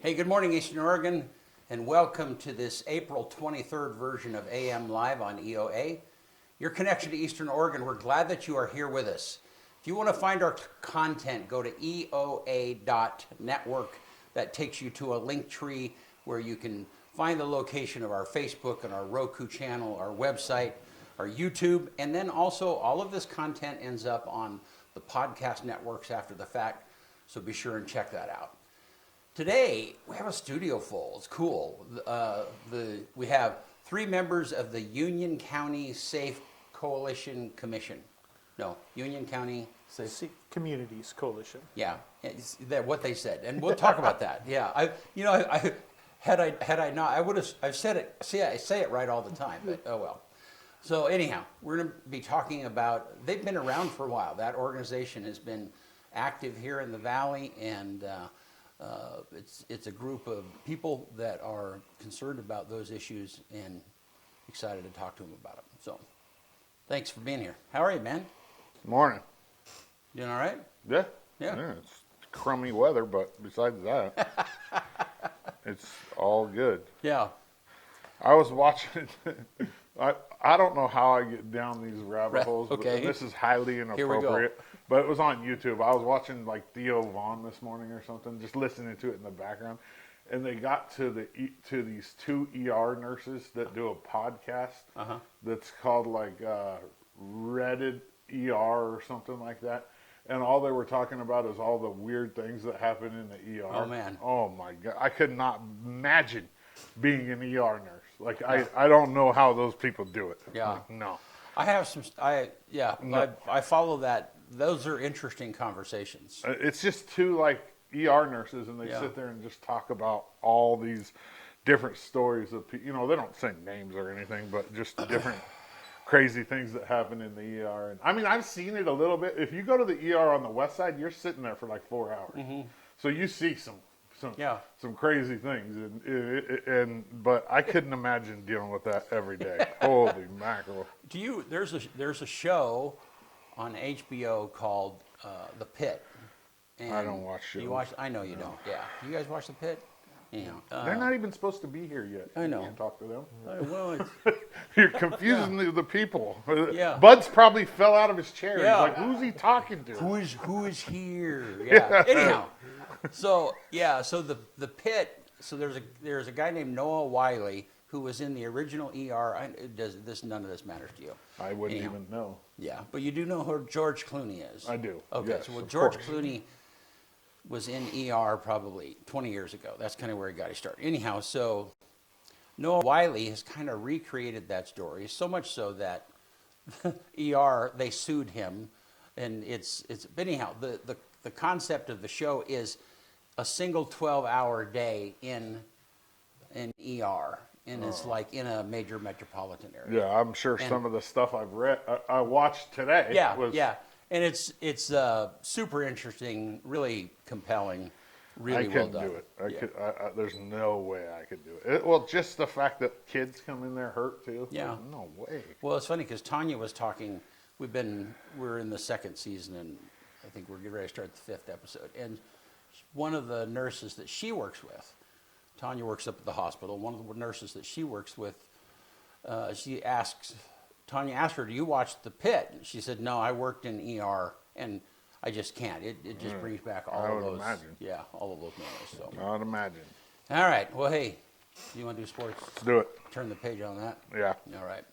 Hey, good morning, Eastern Oregon, and welcome to this April 23rd version of AM Live on EOA. Your connection to Eastern Oregon, we're glad that you are here with us. If you want to find our content, go to EOA.network. That takes you to a link tree where you can find the location of our Facebook and our Roku channel, our website, our YouTube, and then also all of this content ends up on the podcast networks after the fact, so be sure and check that out. Today, we have a studio full. It's cool. We have 3 members of the Union County Safe Coalition Commission. No, Union County Safe Communities Coalition. Yeah, it's what they said, and we'll talk about that. Yeah, had I not, I would have. I've said it. See, I say it right all the time, but oh well. So anyhow, we're going to be talking about. They've been around for a while. That organization has been active here in the valley, and it's a group of people that are concerned about those issues and excited to talk to them about them. So, thanks for being here. How are you, man? Morning. Doing all right? Yeah. Yeah. It's crummy weather, but besides that, it's all good. Yeah. I was watching. I don't know how I get down these rabbit holes, okay. but this is highly inappropriate. But it was on YouTube. I was watching like Theo Vaughn this morning or something, just listening to it in the background, and they got to these 2 ER nurses that do a podcast that's called like Reddit ER or something like that. And all they were talking about is all the weird things that happen in the ER. Oh, man. Oh, my God. I could not imagine being an ER nurse. Like, yeah. I don't know how those people do it. Yeah. Like, no. I have some, I follow that. Those are interesting conversations. It's just 2, like, ER nurses, and they sit there and just talk about all these different stories of people. You know, they don't say names or anything, but just different crazy things that happen in the ER. And I mean, I've seen it a little bit. If you go to the ER on the west side, you're sitting there for like 4 hours. Mm-hmm. So you see some crazy things. But I couldn't imagine dealing with that every day. Holy mackerel. There's a show on HBO called The Pit. And I don't watch shows. I know you don't. Yeah. Do you guys watch The Pit? Yeah. They're not even supposed to be here yet. I know. You can't talk to them. Well, You're confusing the people. Yeah. Bud's probably fell out of his chair. Yeah. He's like, who's he talking to? Who is here? Yeah. Anyhow, so the Pit. So there's a guy named Noah Wiley who was in the original ER. None of this matters to you? I wouldn't even know. Yeah, but you do know who George Clooney is. I do. Okay, yes, so George Clooney was in ER probably 20 years ago. That's kind of where he got his start. Anyhow, so Noah Wiley has kind of recreated that story, so much so that ER, they sued him. And but anyhow, the concept of the show is a single 12-hour day in ER. And it's like in a major metropolitan area. Yeah, I'm sure some of the stuff I've read, I watched today. Yeah. And it's super interesting, really compelling, really well done. I couldn't do it. There's no way I could do it. Well, just the fact that kids come in there hurt too. Yeah. Like, no way. Well, it's funny because Tanya was talking. We're in the 2nd season, and I think we're getting ready to start the 5th episode. And one of the nurses that she works with, Tanya works up at the hospital. One of the nurses that she works with, Tanya asked her, "Do you watch The Pit?" And she said, "No, I worked in ER, and I just can't. It just brings back all of those. Imagine. Yeah, all of those memories." So. I would imagine. All right. Well, hey, you want to do sports? Let's do it. Turn the page on that. Yeah. All right.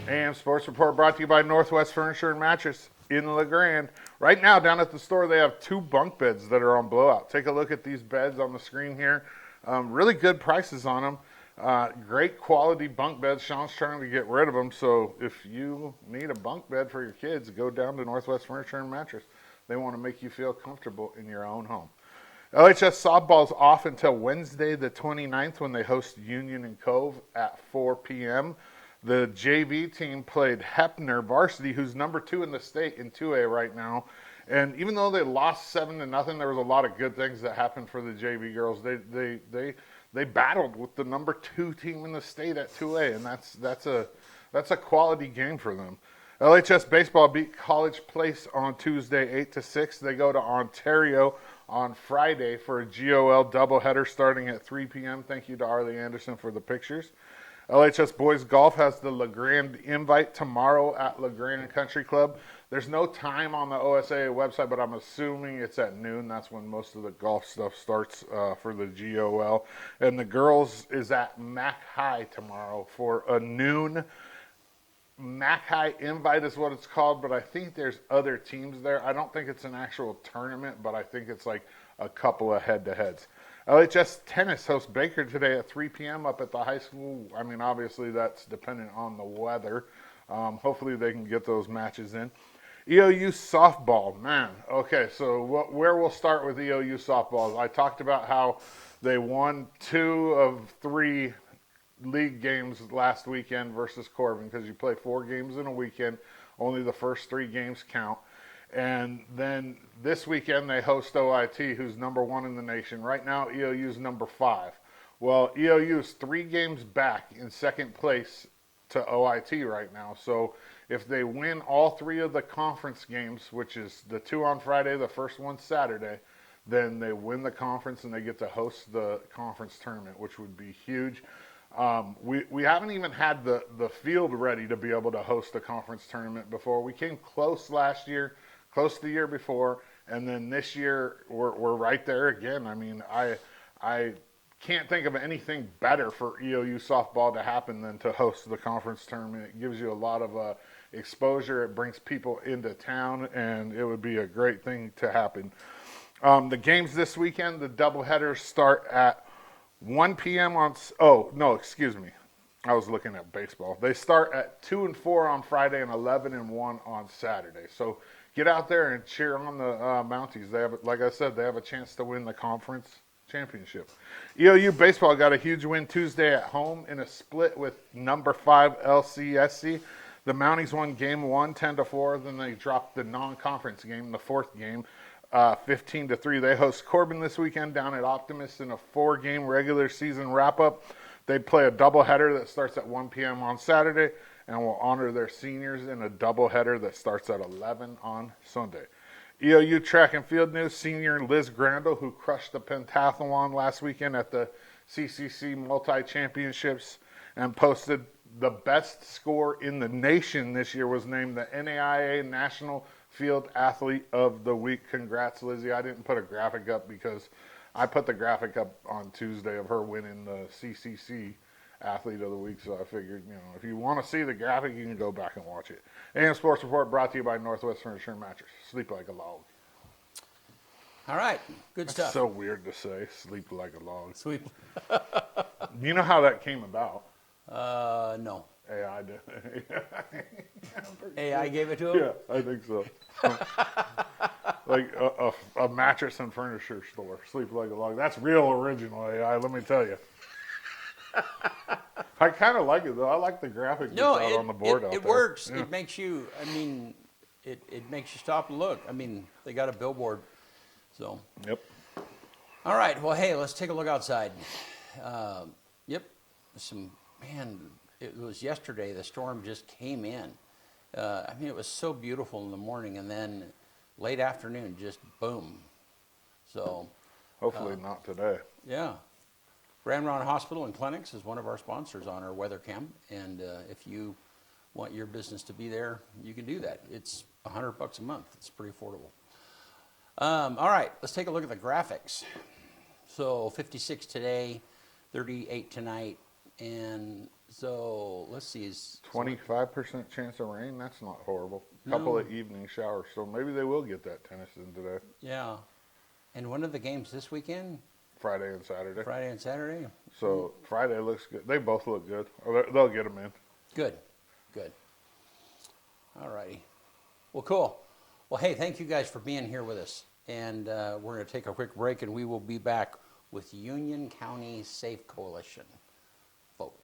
AM Sports Report brought to you by Northwest Furniture and Mattress in LeGrand. Right now, down at the store, they have 2 bunk beds that are on blowout. Take a look at these beds on the screen here. Really good prices on them. Great quality bunk beds. Sean's trying to get rid of them, so if you need a bunk bed for your kids, go down to Northwest Furniture and Mattress. They want to make you feel comfortable in your own home. LHS softball's off until Wednesday the 29th when they host Union and Cove at 4 p.m. The JV team played Hepner Varsity, who's number 2 in the state in 2A right now. And even though they lost 7-0, there was a lot of good things that happened for the JV girls. They battled with the number 2 team in the state at 2A, and that's a quality game for them. LHS baseball beat College Place on Tuesday 8-6. They go to Ontario on Friday for a GOL doubleheader starting at 3 p.m. Thank you to Arlie Anderson for the pictures. LHS boys golf has the LeGrand Invite tomorrow at LeGrand Country Club. There's no time on the OSA website, but I'm assuming it's at noon. That's when most of the golf stuff starts for the GOL. And the girls is at Mac High tomorrow for a noon. Mac High Invite is what it's called, but I think there's other teams there. I don't think it's an actual tournament, but I think it's like a couple of head-to-heads. LHS tennis hosts Baker today at 3 p.m. up at the high school. I mean, obviously that's dependent on the weather. Hopefully they can get those matches in. EOU softball, man. Okay, so where we'll start with EOU softball. I talked about how they won 2 of 3 league games last weekend versus Corbin, because you play 4 games in a weekend. Only the first 3 games count. And then this weekend they host OIT, who's number 1 in the nation. Right now, EOU's number 5. Well, EOU's 3 games back in second place to OIT right now. So if they win all 3 of the conference games, which is the 2 on Friday, the first one Saturday, then they win the conference and they get to host the conference tournament, which would be huge. We haven't even had the field ready to be able to host a conference tournament before. We came close last year, close the year before, and then this year we're right there again. I mean, I can't think of anything better for EOU softball to happen than to host the conference tournament. It gives you a lot of exposure. It brings people into town, and it would be a great thing to happen. The games this weekend, the doubleheaders start at 1 p.m. on, oh, no, excuse me. I was looking at baseball. They start at 2 and 4 on Friday and 11 and 1 on Saturday. So get out there and cheer on the Mounties. They have, like I said, they have a chance to win the conference championship. EOU baseball got a huge win Tuesday at home in a split with number 5 LCSC. The Mounties won game 1, 10-4. Then they dropped the non-conference game, the 4th game, 15-3. They host Corbin this weekend down at Optimist in a 4-game regular season wrap-up. They play a doubleheader that starts at 1 p.m. on Saturday and will honor their seniors in a doubleheader that starts at 11 on Sunday. EOU track and field news, senior Liz Grandel, who crushed the pentathlon last weekend at the CCC Multi-Championships and posted the best score in the nation this year, was named the NAIA National Field Athlete of the Week. Congrats, Lizzie. I didn't put a graphic up because I put the graphic up on Tuesday of her winning the CCC Athlete of the Week, so I figured, if you want to see the graphic, you can go back and watch it. AM Sports Report brought to you by Northwest Furniture and Mattress. Sleep like a log. All right, good stuff. So weird to say, sleep like a log. Sweet. You know how that came about? No. AI did. AI gave it to him? Yeah, I think so. Like a mattress and furniture store. Sleep like a log. That's real original AI, let me tell you. I kind of like it, though. I like the graphic that's out on the board out there. It works. Yeah. It makes you, it makes you stop and look. They got a billboard, so. Yep. All right, well, hey, let's take a look outside. Yep, it was yesterday, the storm just came in. It was so beautiful in the morning, and then late afternoon, just boom. So. Hopefully not today. Yeah. Ramron Hospital and Clinics is one of our sponsors on our weather cam, and if you want your business to be there, you can do that. It's $100 a month. It's pretty affordable. All right, let's take a look at the graphics. So 56 today, 38 tonight, and so let's see. Is 25% chance of rain? That's not horrible. Couple of evening showers, so maybe they will get that tennis in today. Yeah. And when are the games this weekend? Friday and Saturday. Friday and Saturday? So Friday looks good. They both look good. They'll get them in. Good. All righty. Well, cool. Well, hey, thank you guys for being here with us. And we're going to take a quick break, and we will be back with Union County Safe Coalition. Vote.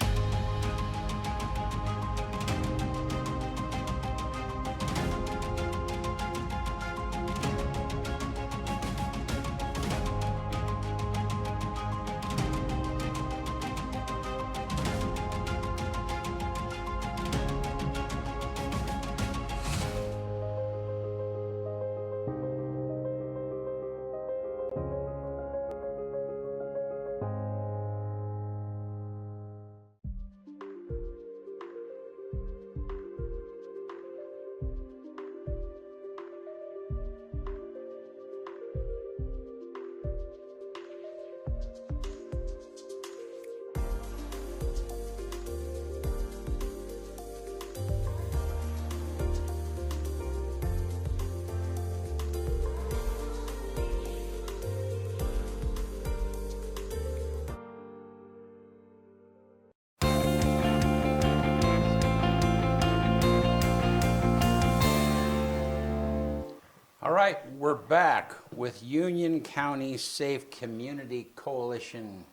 right, we're back with Union County Safe Community Coalition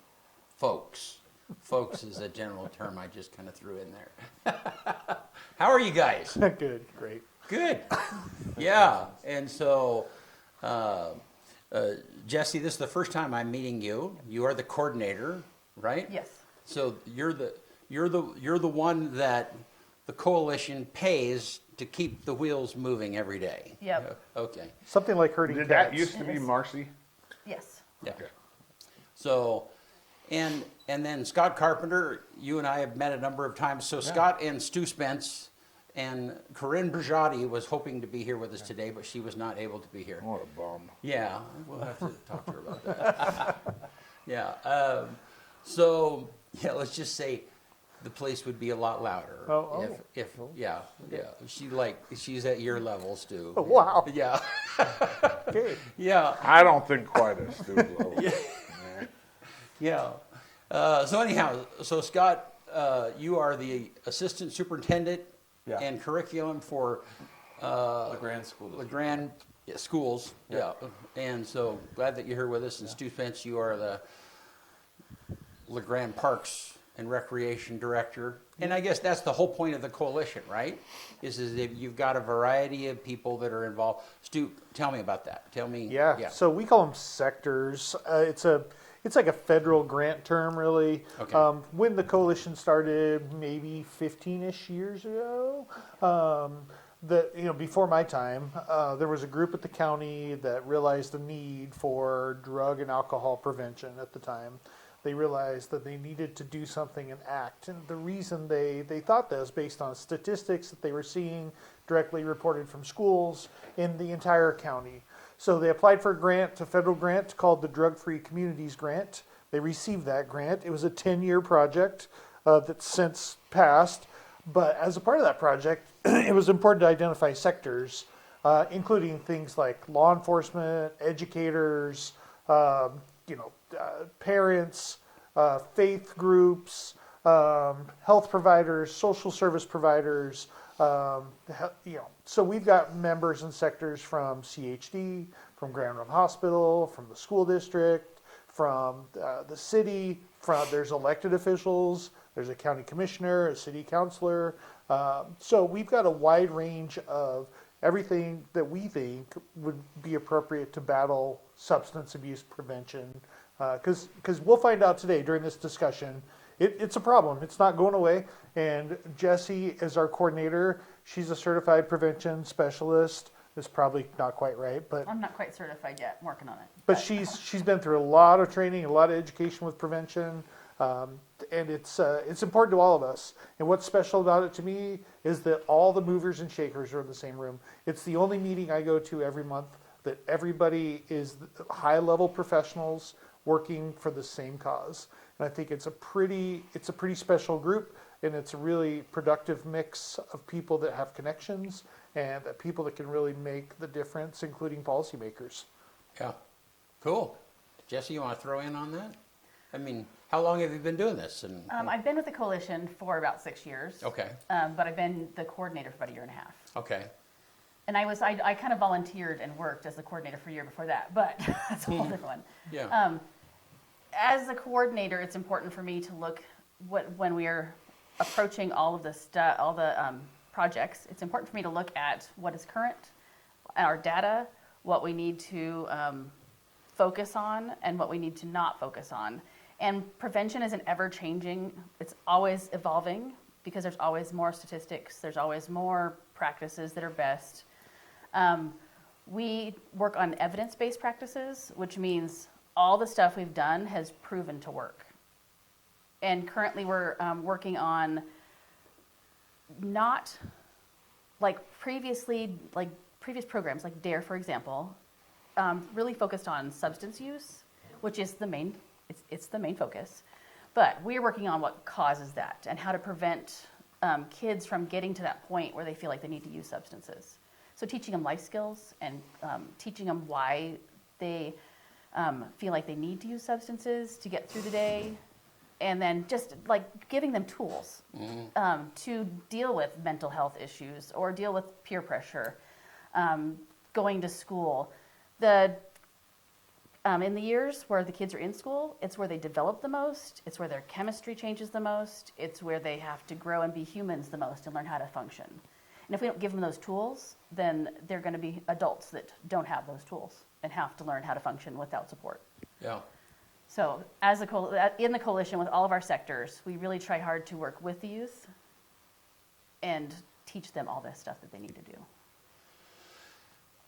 folks. Folks is a general term I just kind of threw in there. How are you guys? Good, great. Good. Yeah, and so, Jesse, this is the first time I'm meeting you. You are the coordinator, right? Yes. So you're the one that the coalition pays to keep the wheels moving every day. Yep. Okay. Something like herding Did cats. that used to be Marcy? Yes. Yeah. Okay. So, and then Scott Carpenter, you and I have met a number of times. So Scott and Stu Spence and Corinne Brigiotti was hoping to be here with us today, but she was not able to be here. What a bum. Yeah, we'll have to talk to her about that. Yeah. So yeah, let's just say the place would be a lot louder if yeah. She's at your level, Stu. Oh, wow. Yeah. Okay. Yeah. I don't think quite as stupid level. Yeah. So anyhow, so Scott, you are the assistant superintendent Yeah. and curriculum for LeGrand School District. LeGrand schools. Yeah. And so glad that you're here with us. And Stu Spence, you are the LeGrand Parks and Recreation Director. And I guess that's the whole point of the coalition, right? Is if you've got a variety of people that are involved. Stu, tell me about that. Tell me. Yeah. So we call them sectors. It's like a federal grant term, really. Okay. When the coalition started, maybe 15-ish years ago, before my time, there was a group at the county that realized the need for drug and alcohol prevention at the time. They realized that they needed to do something and act. And the reason they thought this, based on statistics that they were seeing directly reported from schools in the entire county. So they applied for a federal grant called the Drug Free Communities Grant. They received that grant. It was a 10-year project that's since passed. But as a part of that project, it was important to identify sectors, including things like law enforcement, educators, parents, faith groups, health providers, social service providers. So we've got members and sectors from CHD, from Grand Run Hospital, from the school district, from the city. There's elected officials. There's a county commissioner, a city councilor. So we've got a wide range of everything that we think would be appropriate to battle substance abuse prevention. Because we'll find out today during this discussion, it's a problem. It's not going away. And Jessie is our coordinator. She's a certified prevention specialist. It's probably not quite right, but I'm not quite certified yet. I'm working on it. but she's been through a lot of training, a lot of education with prevention, and it's important to all of us. And what's special about it to me is that all the movers and shakers are in the same room. It's the only meeting I go to every month that everybody is high-level professionals working for the same cause. And I think it's a pretty special group, and it's a really productive mix of people that have connections and people that can really make the difference, including policymakers. Yeah. Cool. Jesse, you want to throw in on that? I mean, how long have you been doing this? And I've been with the coalition for about 6 years. okay. But I've been the coordinator for about a year and a half. Okay. And I kind of volunteered and worked as the coordinator for a year before that, but that's a whole different one. Yeah. As a coordinator, it's important for me to look when we are approaching all of the projects. It's important for me to look at what is current, our data, what we need to focus on, and what we need to not focus on. And prevention is an ever-changing. It's always evolving because there's always more statistics. There's always more practices that are best. We work on evidence-based practices, which means all the stuff we've done has proven to work. And currently we're working on not like previous programs like DARE, for example, really focused on substance use, which is it's the main focus. But we're working on what causes that and how to prevent kids from getting to that point where they feel like they need to use substances. So teaching them life skills and teaching them why they feel like they need to use substances to get through the day, and then just like giving them tools to deal with mental health issues or deal with peer pressure. going to school. In the years where the kids are in school, it's where they develop the most. It's where their chemistry changes the most. It's where they have to grow and be humans the most and learn how to function. And if we don't give them those tools, then they're going to be adults that don't have those tools and have to learn how to function without support. Yeah. So in the coalition with all of our sectors, we really try hard to work with the youth and teach them all this stuff that they need to do.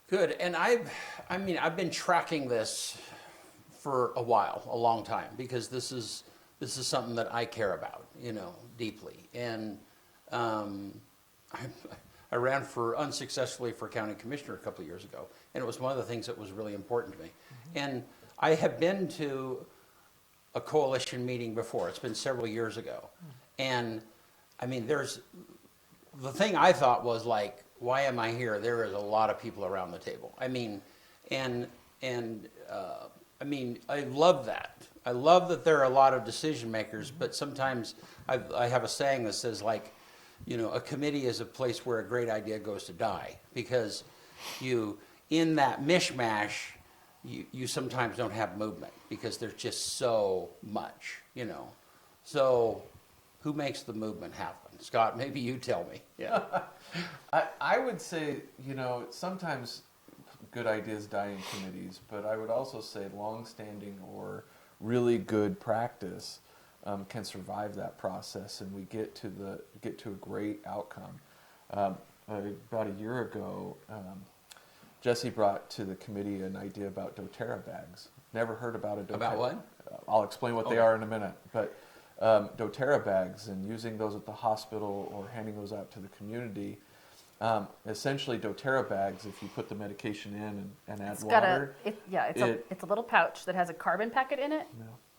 Good. And I've been tracking this for a while, a long time, because this is something that I care about, deeply. And I ran unsuccessfully for county commissioner a couple of years ago, and it was one of the things that was really important to me. Mm-hmm. And I have been to a coalition meeting before. It's been several years ago. And there's the thing I thought was like, why am I here? There is a lot of people around the table. I love that. I love that there are a lot of decision makers, but sometimes I have a saying that says, like, a committee is a place where a great idea goes to die, because in that mishmash, you sometimes don't have movement because there's just so much, So who makes the movement happen? Scott, maybe you tell me. Yeah. I would say, sometimes good ideas die in committees, but I would also say long-standing or really good practice can survive that process, and we get to a great outcome. About a year ago, Jesse brought to the committee an idea about doTERRA bags. Never heard about a doTERRA. About what? I'll explain what they are in a minute, but doTERRA bags and using those at the hospital or handing those out to the community. Essentially, doTERRA bags, if you put the medication in and add water. It's a little pouch that has a carbon packet in it,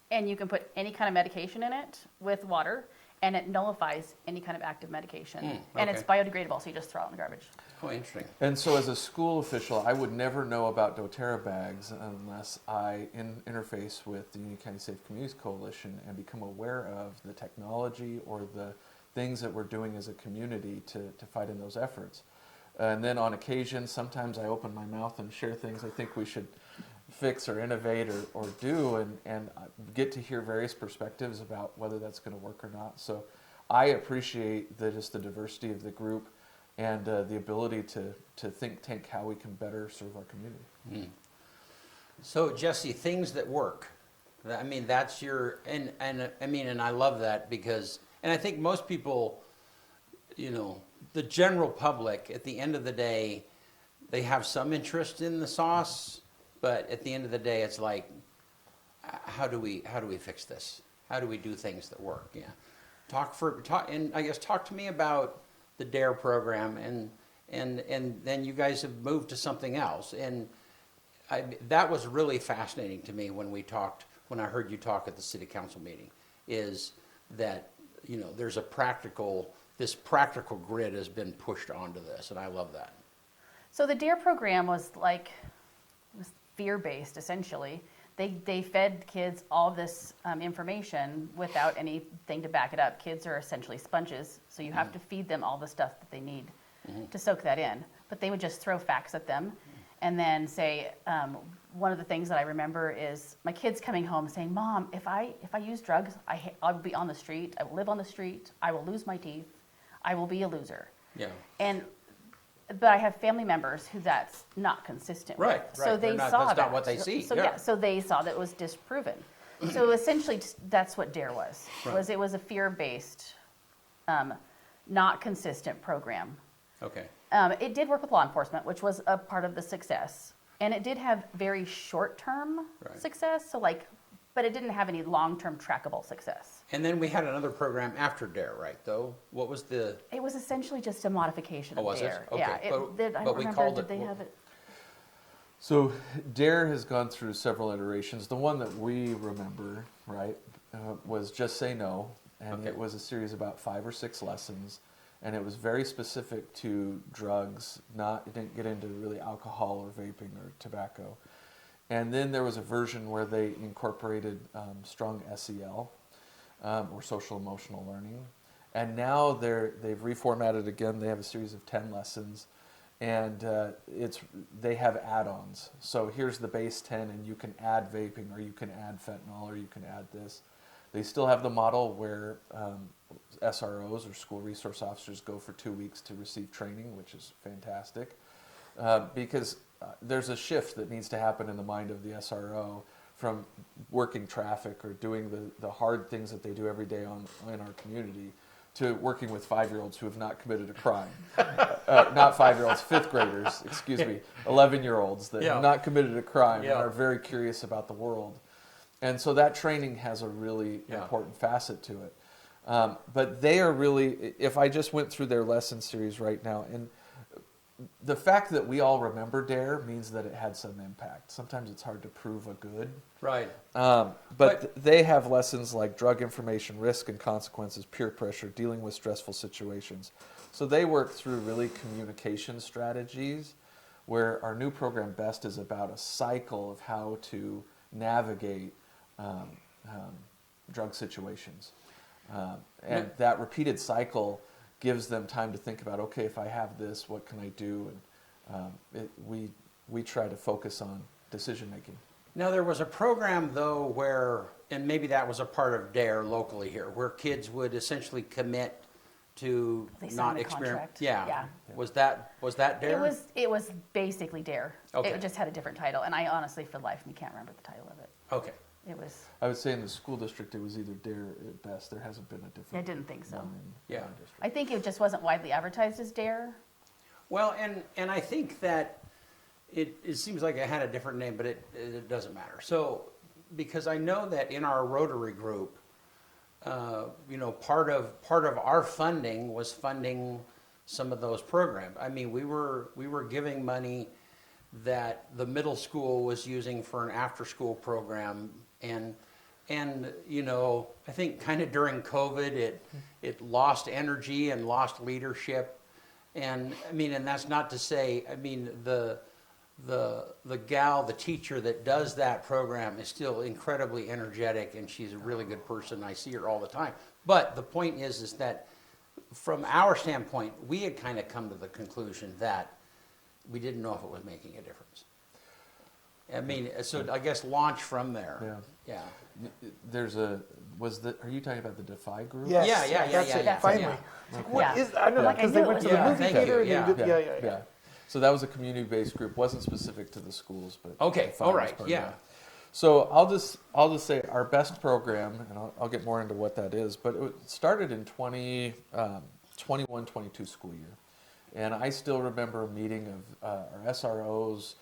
and you can put any kind of medication in it with water, and it nullifies any kind of active medication. And it's biodegradable, so you just throw it in the garbage. Oh, interesting. And so as a school official, I would never know about doTERRA bags unless I interface with the Union County Safe Communities Coalition and become aware of the technology or the things that we're doing as a community to fight in those efforts. And then on occasion, sometimes I open my mouth and share things I think we should fix or innovate or do, and I get to hear various perspectives about whether that's going to work or not. So I appreciate just the diversity of the group and the ability to think tank how we can better serve our community. So Jesse, things that work. That's your, and I love that because, and I think most people, the general public, at the end of the day, they have some interest in the sauce, but at the end of the day, it's like, how do we fix this? How do we do things that work? Yeah, talk to me about the DARE program, and then you guys have moved to something else, and that was really fascinating to me when I heard you talk at the city council meeting, is that there's this practical grid has been pushed onto this, and I love that. So the DARE program was fear-based, essentially. They fed kids all this information without anything to back it up. Kids are essentially sponges, so you have to feed them all the stuff that they need to soak that in. But they would just throw facts at them and then say, one of the things that I remember is my kids coming home saying, "Mom, if I use drugs, I'll be on the street. I will live on the street. I will lose my teeth. I will be a loser." Yeah. But I have family members who that's not consistent with. So they saw that's that. not what they see. So they saw that it was disproven. So essentially, that's what DARE was. Right. It was a fear-based, not consistent program. Okay. It did work with law enforcement, which was a part of the success, and it did have very short-term success. But it didn't have any long-term trackable success. And then we had another program after DARE, right? Though, what was the? It was essentially just a modification of was DARE. it? Okay. Yeah, I don't remember. Did they have it? So DARE has gone through several iterations. The one that we remember, was Just Say No, and it was a series of about 5 or 6 lessons, and it was very specific to drugs. It didn't get into really alcohol or vaping or tobacco. And then there was a version where they incorporated strong SEL, or social emotional learning. And now they've reformatted again. They have a series of 10 lessons. and they have add-ons. So here's the base 10, and you can add vaping, or you can add fentanyl, or you can add this. They still have the model where SROs, or school resource officers, go for 2 weeks to receive training, which is fantastic, because there's a shift that needs to happen in the mind of the SRO from working traffic or doing the hard things that they do every day in our community to working with 5-year-olds who have not committed a crime. Not 5-year-olds, 5th graders, excuse me, 11-year-olds that have not committed a crime and are very curious about the world. And so that training has a really important facet to it. But they are really, if I just went through their lesson series right now, and the fact that we all remember DARE means that it had some impact. Sometimes it's hard to prove a good. Right. But they have lessons like drug information, risk and consequences, peer pressure, dealing with stressful situations. So they work through really communication strategies, where our new program BEST is about a cycle of how to navigate drug situations. And that repeated cycle gives them time to think about, okay, if I have this, what can I do? And we try to focus on decision making. Now, there was a program, though, where, and maybe that was a part of DARE locally here, where kids would essentially commit to They signed not a experiment. contract. Yeah. Yeah. Was that DARE? It was basically DARE. Okay. It just had a different title, and I honestly, for the life of me, can't remember the title of it. Okay. It was. I would say in the school district it was either DARE at BEST. There hasn't been a different. I didn't think so. one in Yeah. our district. I think it just wasn't widely advertised as DARE. Well, and I think that it seems like it had a different name, but it doesn't matter. So, because I know that in our Rotary group, part of our funding was funding some of those programs. I mean, we were giving money that the middle school was using for an after-school program, and I think kind of during COVID, it lost energy and lost leadership. And I mean, and that's not to say, I mean, the teacher that does that program is still incredibly energetic, and she's a really good person. I see her all the time. But the point is that from our standpoint, we had kind of come to the conclusion that we didn't know if it was making a difference. I mean, so I guess launch from there. Yeah. Yeah. Are you talking about the Defy group? Yes, Yeah. that's it. That's it, Finally. yeah. It's like, what Yeah. is? I don't know, Like, I because they knew it went to was the Yeah, movie thank theater you, and they did, yeah. So that was a community-based group. Wasn't specific to the schools, but Okay, Defy all was right, part of yeah. that. So I'll just say our BEST program, and I'll get more into what that is. But it started in 21-22 school year, and I still remember a meeting of our SROs.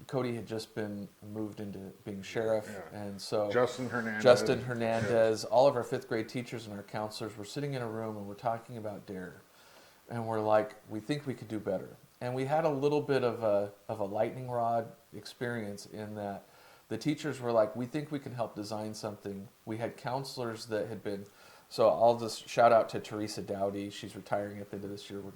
Cody had just been moved into being sheriff, and so Justin Hernandez, all of our 5th grade teachers and our counselors were sitting in a room, and we're talking about DARE, and we're like, we think we could do better. And we had a little bit of a lightning rod experience in that the teachers were like, we think we can help design something. We had counselors that had been, so I'll just shout out to Teresa Dowdy. She's retiring at the end of this year. We're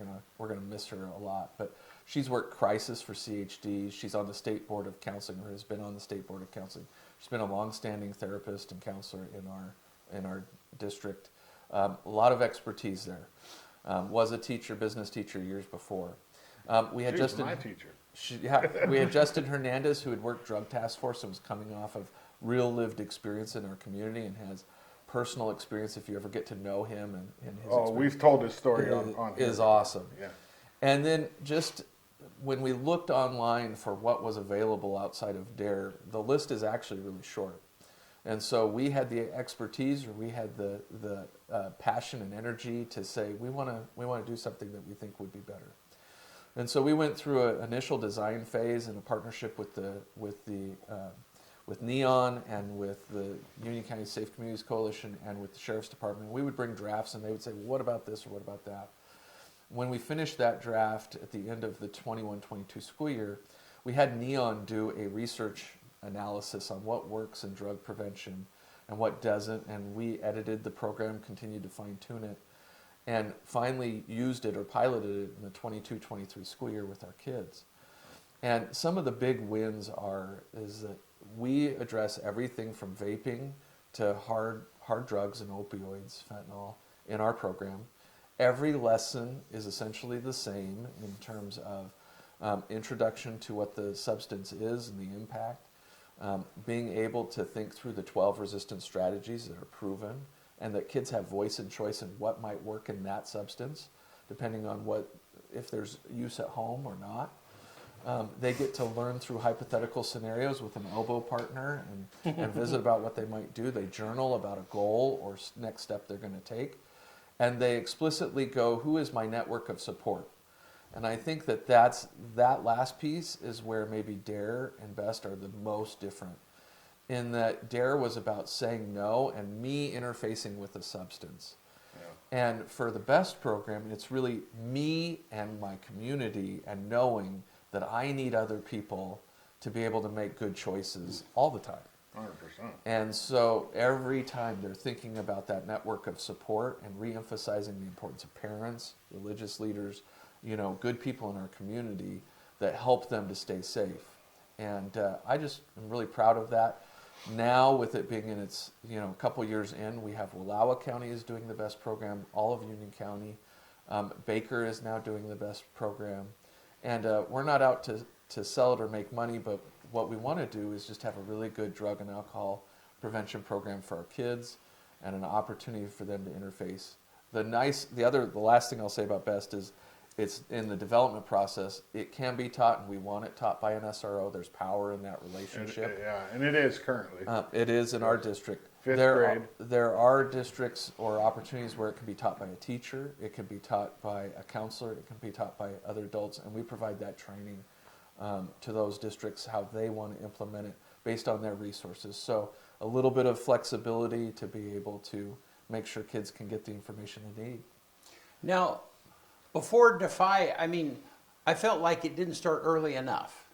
gonna miss her a lot, but she's worked crisis for CHD. She's on the state board of counseling, or has been on the state board of counseling. She's been a longstanding therapist and counselor in our district. A lot of expertise there. Was a teacher, business teacher years before. We had She's my teacher. we had Justin Hernandez, who had worked drug task force and was coming off of real lived experience in our community and has personal experience. If you ever get to know him and his experience, We've told his story on here. is awesome. Yeah. And then just when we looked online for what was available outside of DARE, the list is actually really short. And so we had the expertise, or we had the passion and energy to say we want to do something that we think would be better. And so we went through an initial design phase in a partnership with Neon and with the Union County Safe Communities Coalition and with the Sheriff's Department. We would bring drafts, and they would say, well, what about this or what about that? When we finished that draft at the end of the 21-22 school year, we had Neon do a research analysis on what works in drug prevention and what doesn't, and we edited the program, continued to fine-tune it, and finally used it or piloted it in the 22-23 school year with our kids. And some of the big wins is that we address everything from vaping to hard drugs and opioids, fentanyl, in our program. Every lesson is essentially the same in terms of introduction to what the substance is and the impact, being able to think through the 12 resistance strategies that are proven, and that kids have voice and choice in what might work in that substance, depending on if there's use at home or not. They get to learn through hypothetical scenarios with an elbow partner and visit about what they might do. They journal about a goal or next step they're going to take. And they explicitly go, who is my network of support? And I think that last piece is where maybe DARE and BEST are the most different. In that DARE was about saying no and me interfacing with the substance. Yeah. And for the BEST program, it's really me and my community and knowing that I need other people to be able to make good choices all the time. 100%. And so every time they're thinking about that network of support and re-emphasizing the importance of parents, religious leaders, good people in our community that help them to stay safe. And I just am really proud of that. Now with it being in its, a couple years in, we have Wallowa County is doing the BEST program, all of Union County. Baker is now doing the BEST program. And we're not out to sell it or make money, but what we want to do is just have a really good drug and alcohol prevention program for our kids and an opportunity for them to interface. The last thing I'll say about BEST is it's in the development process. It can be taught, and we want it taught by an SRO. There's power in that relationship. And it is currently. It is in our district. Fifth grade. There are districts or opportunities where it can be taught by a teacher, it can be taught by a counselor, it can be taught by other adults, and we provide that training to those districts how they want to implement it based on their resources. So a little bit of flexibility to be able to make sure kids can get the information they need. Now, before Defy, I felt like it didn't start early enough.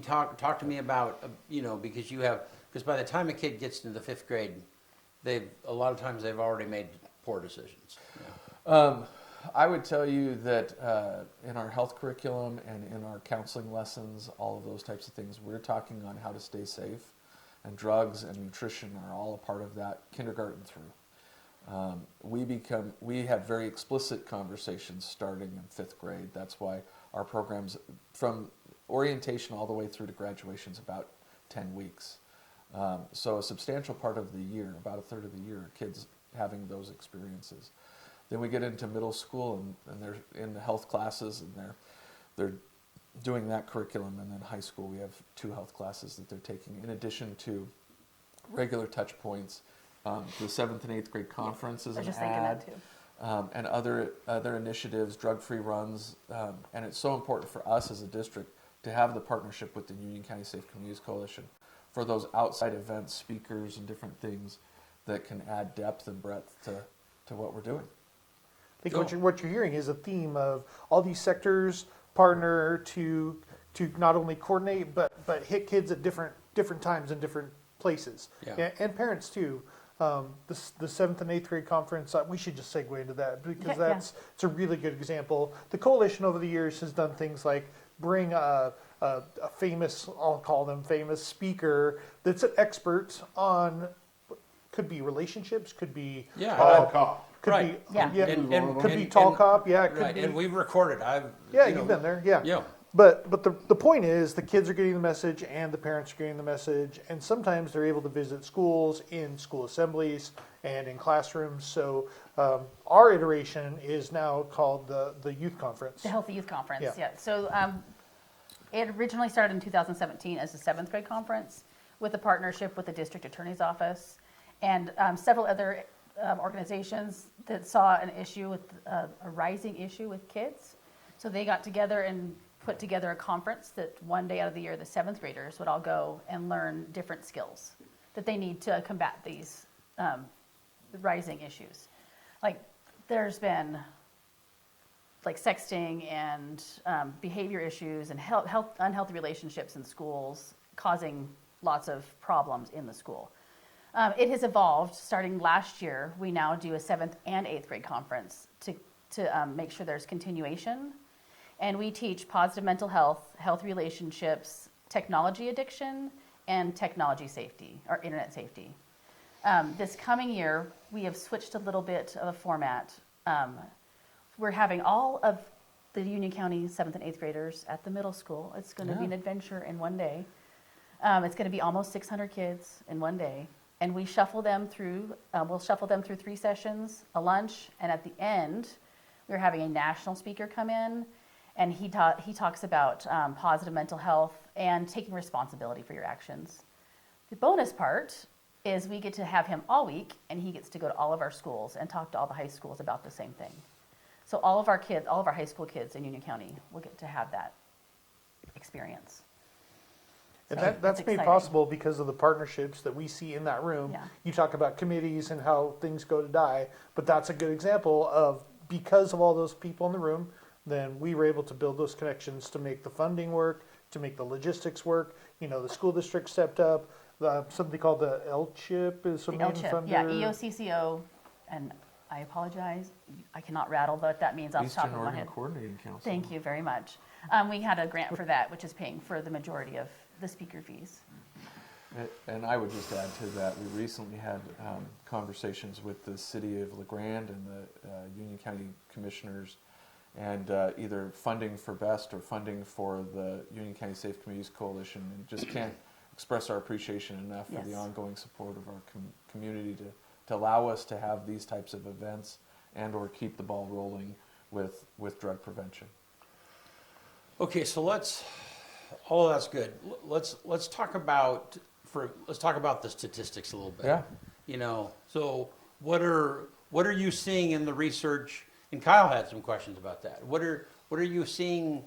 Talk to me about, because by the time a kid gets into the 5th grade, a lot of times they've already made poor decisions. I would tell you that in our health curriculum and in our counseling lessons, all of those types of things, we're talking on how to stay safe, and drugs and nutrition are all a part of that kindergarten through. We have very explicit conversations starting in 5th grade. That's why our programs from orientation all the way through to graduation is about 10 weeks. So a substantial part of the year, about a third of the year, are kids having those experiences. Then we get into middle school and they're in the health classes and they're doing that curriculum. And then high school, we have 2 health classes that they're taking in addition to regular touch points. The 7th and 8th grade conference is an ad, and other initiatives, drug-free runs, and it's so important for us as a district to have the partnership with the Union County Safe Communities Coalition for those outside events, speakers, and different things that can add depth and breadth to what we're doing. I think what you're hearing is a theme of all these sectors partner to not only coordinate but hit kids at different times and different places. Yeah. And parents too. The 7th and 8th grade conference, we should just segue into that because it's a really good example. The coalition over the years has done things like bring a famous, I'll call them famous speaker that's an expert on, could be relationships, could be Tall cop. could Right. be Yeah. could be tall cop, it could Right, be. and we've recorded. You've been there, Yeah. But the point is the kids are getting the message and the parents are getting the message, and sometimes they're able to visit schools in school assemblies and in classrooms. So our iteration is now called the youth conference. The Healthy Youth Conference, Yeah. yeah. So it originally started in 2017 as a 7th grade conference with a partnership with the district attorney's office and several other organizations that saw an issue with a rising issue with kids. So they got together and put together a conference that one day out of the year the 7th graders would all go and learn different skills that they need to combat these rising issues. Like there's been like sexting and behavior issues and unhealthy relationships in schools causing lots of problems in the school. It has evolved. Starting last year, we now do a 7th and 8th grade conference to make sure there's continuation. And we teach positive mental health, health relationships, technology addiction, and technology safety, or internet safety. This coming year, we have switched a little bit of a format. we're having all of the Union County 7th and 8th graders at the middle school. It's going to be Yeah. an adventure in one day. It's going to be almost 600 kids in one day. And we shuffle them through, we'll shuffle them through 3 sessions, a lunch, and at the end, we're having a national speaker come in, and he talks about positive mental health and taking responsibility for your actions. The bonus part is we get to have him all week, and he gets to go to all of our schools and talk to all the high schools about the same thing. So all of our kids, all of our high school kids in Union County will get to have that experience. And So that's it's made exciting. possible because of the partnerships that we see in that room. Yeah. You talk about committees and how things go to die, but that's a good example of because of all those people in the room, then we were able to build those connections to make the funding work, to make the logistics work. You know, the school district stepped up. Something called the LCHIP is a The main LCHIP, funder. yeah, EOCCO, and I apologize, I cannot rattle what that means off the top Eastern of my Oregon head. Coordinating Council. Thank you very much. We had a grant for that, which is paying for the majority of the speaker fees. And I would just add to that, we recently had conversations with the city of LeGrand and the Union County Commissioners, and either funding for BEST or funding for the Union County Safe Communities Coalition, and just can't express our appreciation enough for the Yes. ongoing support of our community to allow us to have these types of events and or keep the ball rolling with drug prevention. Okay, so all of that's good. Let's talk about the statistics a little bit. Yeah. You know, so what are you seeing in the research? And Kyle had some questions about that. What are you seeing?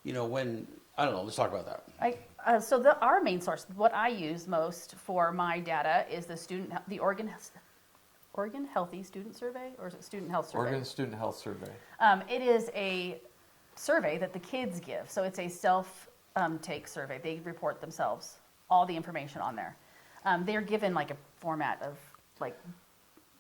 You know, when I don't know. Let's talk about that. Our main source, what I use most for my data, is the Oregon Healthy Student Survey, or is it Student Health Survey? Oregon Student Health Survey. It is a survey that the kids give. So it's a self-take survey. They report themselves, all the information on there. They're given like a format of like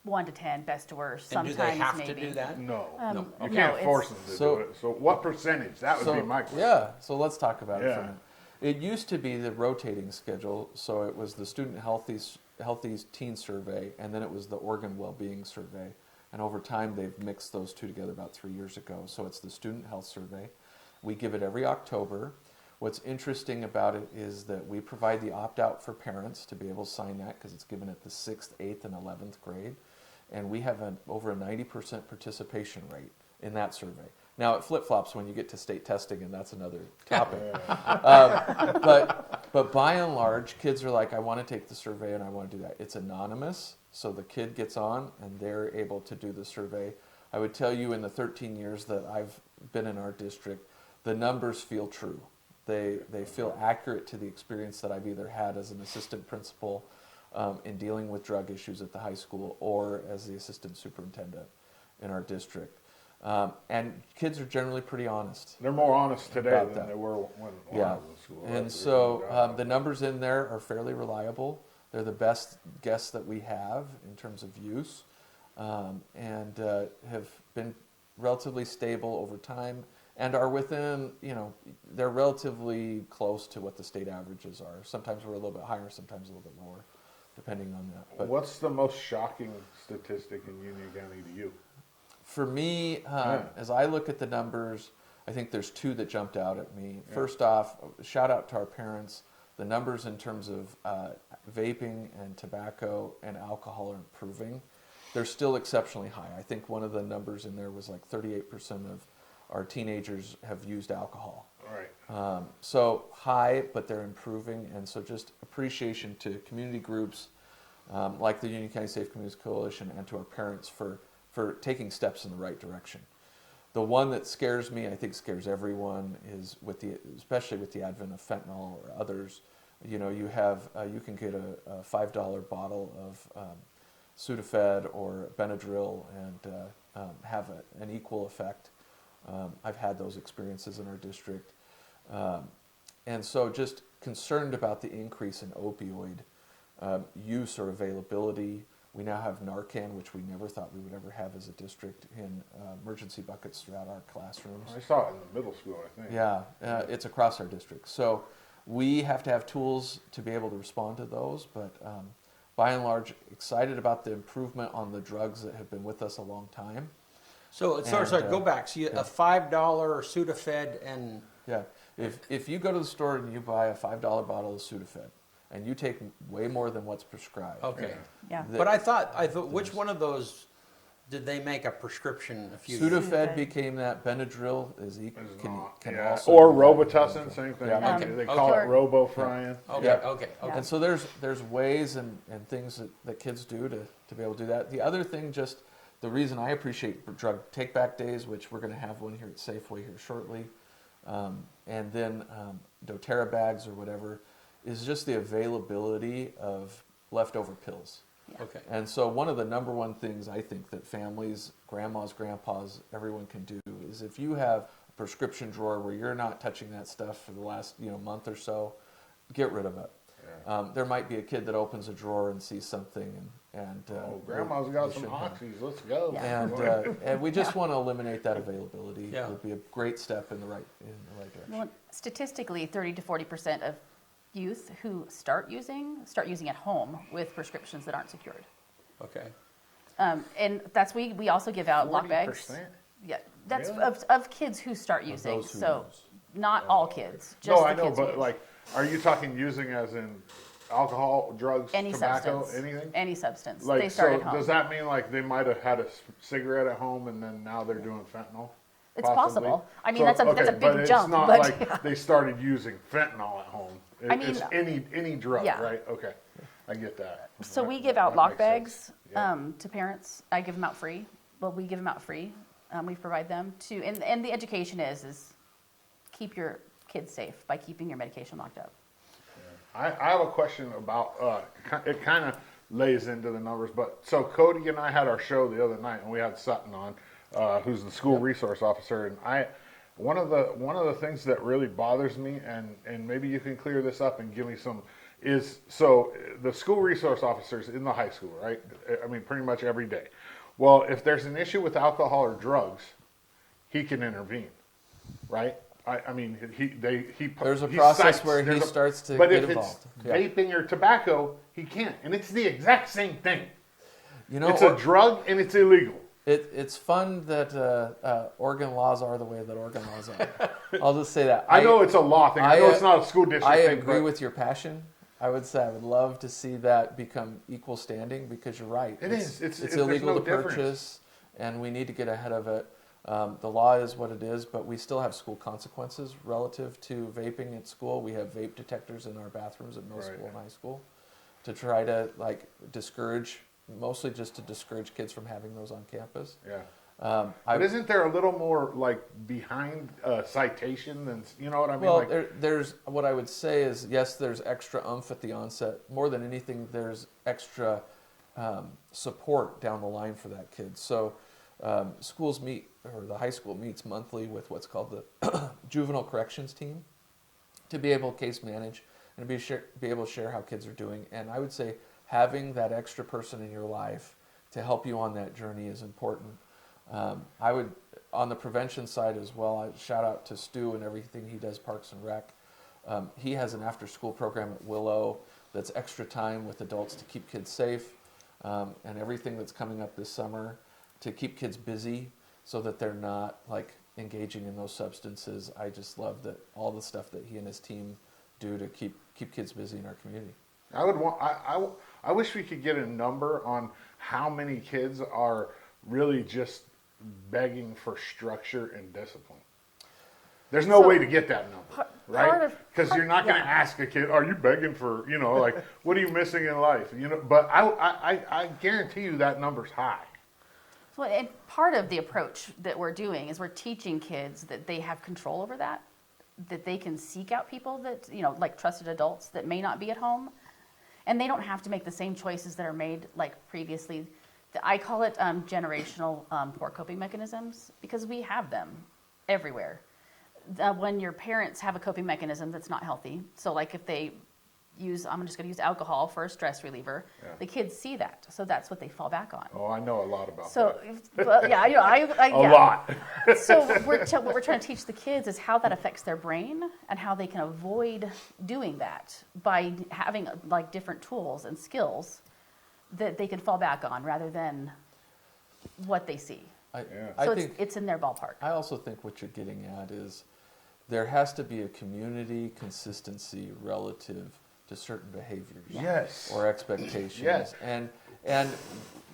1 to 10, best to worst. And do Sometimes they have maybe. to do that? No, No. you no, can't it's- force them to So- do it. So what percentage? That would be my question. Yeah, so let's talk about it for a Yeah. minute. It used to be the rotating schedule, so it was the Student Healthy Teen Survey, and then it was the Oregon Wellbeing Survey. And over time, they've mixed those two together about 3 years ago. So it's the Student Health Survey. We give it every October. What's interesting about it is that we provide the opt-out for parents to be able to sign that because it's given at the 6th, 8th, and 11th grade. And we have over a 90% participation rate in that survey. Now, it flip-flops when you get to state testing, and that's another topic. But by and large, kids are like, I want to take the survey and I want to do that. It's anonymous, so the kid gets on and they're able to do the survey. I would tell you in the 13 years that I've been in our district, the numbers feel true. They feel accurate to the experience that I've either had as an assistant principal in dealing with drug issues at the high school or as the assistant superintendent in our district. And kids are generally pretty honest. They're more honest today About than that. they were when I Yeah, was in school. and That's so really good. the numbers in there are fairly reliable. They're the best guess that we have in terms of use, and have been relatively stable over time, and are within, they're relatively close to what the state averages are. Sometimes we're a little bit higher, sometimes a little bit lower, depending on that. But What's the most shocking statistic in Union County to you? for me, as I look at the numbers, I think there's 2 that jumped out at me. Yeah. First off, shout out to our parents. The numbers in terms of vaping and tobacco and alcohol are improving. They're still exceptionally high. I think one of the numbers in there was like 38% of our teenagers have used alcohol. All right. So high, but they're improving. And so just appreciation to community groups like the Union County Safe Communities Coalition and to our parents for taking steps in the right direction. The one that scares me, I think scares everyone, is especially with the advent of fentanyl or others. You can get a $5 bottle of Sudafed or Benadryl and have an equal effect. I've had those experiences in our district. And so just concerned about the increase in opioid use or availability. We now have Narcan, which we never thought we would ever have as a district, in emergency buckets throughout our classrooms. I saw it in the middle school, I think. Yeah, it's across our district. So we have to have tools to be able to respond to those, but by and large, excited about the improvement on the drugs that have been with us a long time. sorry, And, go back. So a $5 Sudafed and Yeah, if you go to the store and you buy a $5 bottle of Sudafed, and you take way more than what's prescribed. okay. Yeah. But I thought which one of those did they make a prescription a few years ago? Sudafed became that. Benadryl can Yeah. also Or do that. Robitussin, same thing. Yeah. They call it Okay. Robofrian. Okay, Yeah. okay, okay. And so there's ways and things that kids do to be able to do that. The other thing, just the reason I appreciate drug take-back days, which we're going to have one here at Safeway here shortly, and then doTERRA bags or whatever, is just the availability of leftover pills. Okay. And so one of the number one things I think that families, grandmas, grandpas, everyone can do is if you have a prescription drawer where you're not touching that stuff for the last month or so, get rid of it. There might be a kid that opens a drawer and sees something and Grandma's got we some should have- oxys. Let's go. Yeah. and we just want to eliminate that availability. Yeah. It would be a great step in the right direction. Well, statistically, 30 to 40% of youth who start using at home with prescriptions that aren't secured. Okay. And that's we also give out lock bags. 40%? Yeah, that's Really? of kids who start using. those who So use. not all kids. Just No, the I know, kids who but use. like, are you talking using as in alcohol, drugs, any tobacco, substance, anything? any substance. Like, they start so at home. does that mean like they might have had a cigarette at home and then now they're doing fentanyl? It's Possibly? possible. I mean, that's a okay, big but jump, It's not but- like they started using fentanyl at home. I mean, It's any drug, yeah. right? Okay, I get that. So we That- give out that lock makes bags sense. Yeah. to parents. I give them out free. Well, we give them out free. We provide them to, and the education is keep your kids safe by keeping your medication locked up. I have a question about, it kind of lays into the numbers, but so Cody and I had our show the other night and we had Sutton on, who's the school resource officer, and one of the things that really bothers me, and maybe you can clear this up and give me some, is so the school resource officers in the high school, right? I mean, pretty much every day. Well, if there's an issue with alcohol or drugs, he can intervene, right? I mean, There's a he process cites, where he there's a- starts to but get if involved. it's Yeah. vaping or tobacco, he can't, and it's the exact same thing. It's or- a drug and it's illegal. It's fun that Oregon laws are the way that Oregon laws are. I'll just say that. I know it's a law thing. I know it's not a school district I thing. agree but with your passion. I would say I would love to see that become equal standing because you're right. It is. It's illegal there's no to difference. purchase, and we need to get ahead of it. The law is what it is, but we still have school consequences relative to vaping at school. We have vape detectors in our bathrooms at middle Right. school and high school to try to discourage, mostly just to discourage kids from having those on campus. Yeah. I But isn't there a little more behind citation than you know what I mean? Well, there's what I would say is yes, there's extra oomph at the onset. More than anything, there's extra support down the line for that kid. So schools meet, or the high school meets monthly with what's called the juvenile corrections team to be able to case manage and be able to share how kids are doing. And I would say having that extra person in your life to help you on that journey is important. I would, on the prevention side as well, I shout out to Stu and everything he does, Parks and Rec. He has an after-school program at Willow that's extra time with adults to keep kids safe, and everything that's coming up this summer to keep kids busy so that they're not engaging in those substances. I just love that all the stuff that he and his team do to keep kids busy in our community. I wish we could get a number on how many kids are really just begging for structure and discipline. There's no way to get that number, right? Because you're not going to ask a kid, "Are you begging for what are you missing in life?" But I guarantee you that number's high. Well, and part of the approach that we're doing is we're teaching kids that they have control over that they can seek out people that, like trusted adults that may not be at home. And they don't have to make the same choices that are made like previously. I call it generational poor coping mechanisms because we have them everywhere. When your parents have a coping mechanism that's not healthy, so like if they I'm just going to use alcohol for a stress reliever, the kids see that, so that's what they fall back on. Oh, I know a lot about So, that. well, yeah, A lot. So what we're trying to teach the kids is how that affects their brain and how they can avoid doing that by having different tools and skills that they can fall back on rather than what they see. I, Yeah. I So think it's in their ballpark. I also think what you're getting at is there has to be a community consistency relative to certain behaviors Yes. or expectations. Yes. And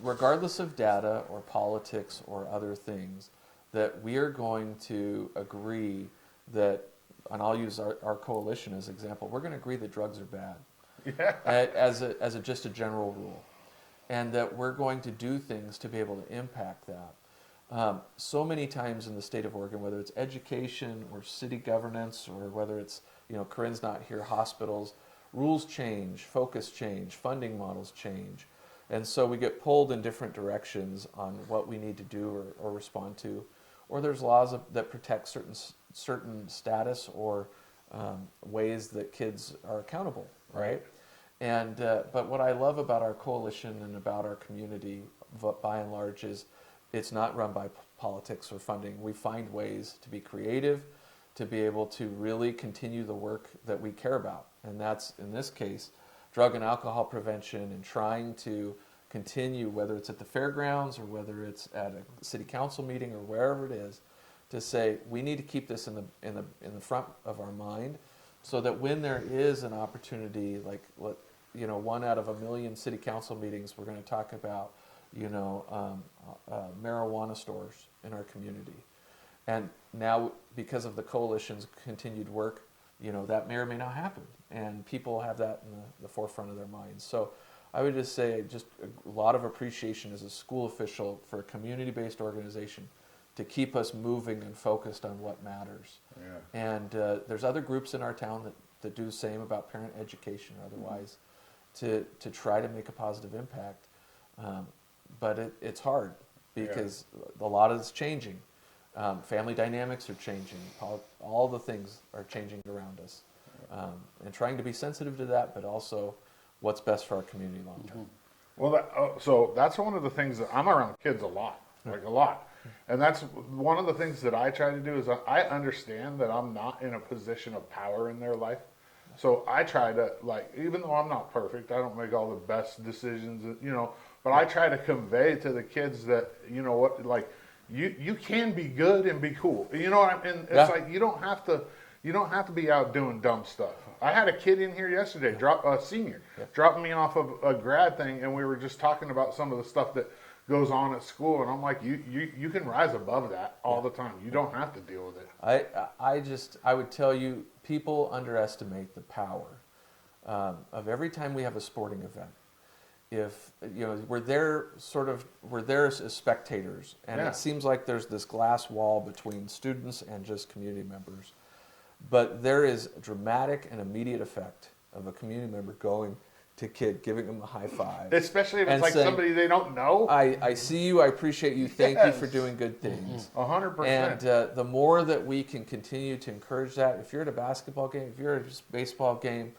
regardless of data or politics or other things, that we are going to agree that, and I'll use our coalition as an example, we're going to agree that drugs are bad Yeah. as just a general rule, and that we're going to do things to be able to impact that. So many times in the state of Oregon, whether it's education or city governance, or whether it's, Corinne's not here, hospitals, rules change, focus change, funding models change. And so we get pulled in different directions on what we need to do or respond to. Or there's laws that protect certain status or ways that kids are accountable, right? And but what I love about our coalition and about our community, by and large, is it's not run by politics or funding. We find ways to be creative, to be able to really continue the work that we care about. And that's, in this case, drug and alcohol prevention, and trying to continue, whether it's at the fairgrounds or whether it's at a city council meeting or wherever it is, to say we need to keep this in the front of our mind, so that when there is an opportunity, like 1 out of a million city council meetings, we're going to talk about marijuana stores in our community. And now, because of the coalition's continued work, that may or may not happen. And people have that in the forefront of their minds. So I would just say just a lot of appreciation as a school official for a community-based organization to keep us moving and focused on what matters. Yeah. And there's other groups in our town that do the same about parent education or otherwise, to try to make a positive impact. But it's hard because a lot of it's changing. Family dynamics are changing. All the things are changing around us. And trying to be sensitive to that, but also what's best for our community long term. Well, so that's one of the things that I'm around kids a lot, like a lot. And that's one of the things that I try to do is I understand that I'm not in a position of power in their life. So I try to, even though I'm not perfect, I don't make all the best decisions, but I try to convey to the kids that, you can be good and be cool. You know what I mean? It's like you don't have to be out doing dumb stuff. I had a kid in here yesterday, a senior, dropping me off of a grad thing, and we were just talking about some of the stuff that goes on at school, and I'm like, you can rise above that all the time. You don't have to deal with it. I would tell you, people underestimate the power of every time we have a sporting event. If we're there as spectators, and it seems like there's this glass wall between students and just community members, but there is a dramatic and immediate effect of a community member going to kid, giving them a high five, Especially if and it's like saying, somebody they don't know. I see you, I appreciate you, thank you for doing good things. 100%. And the more that we can continue to encourage that, if you're at a basketball game, if you're at a baseball game,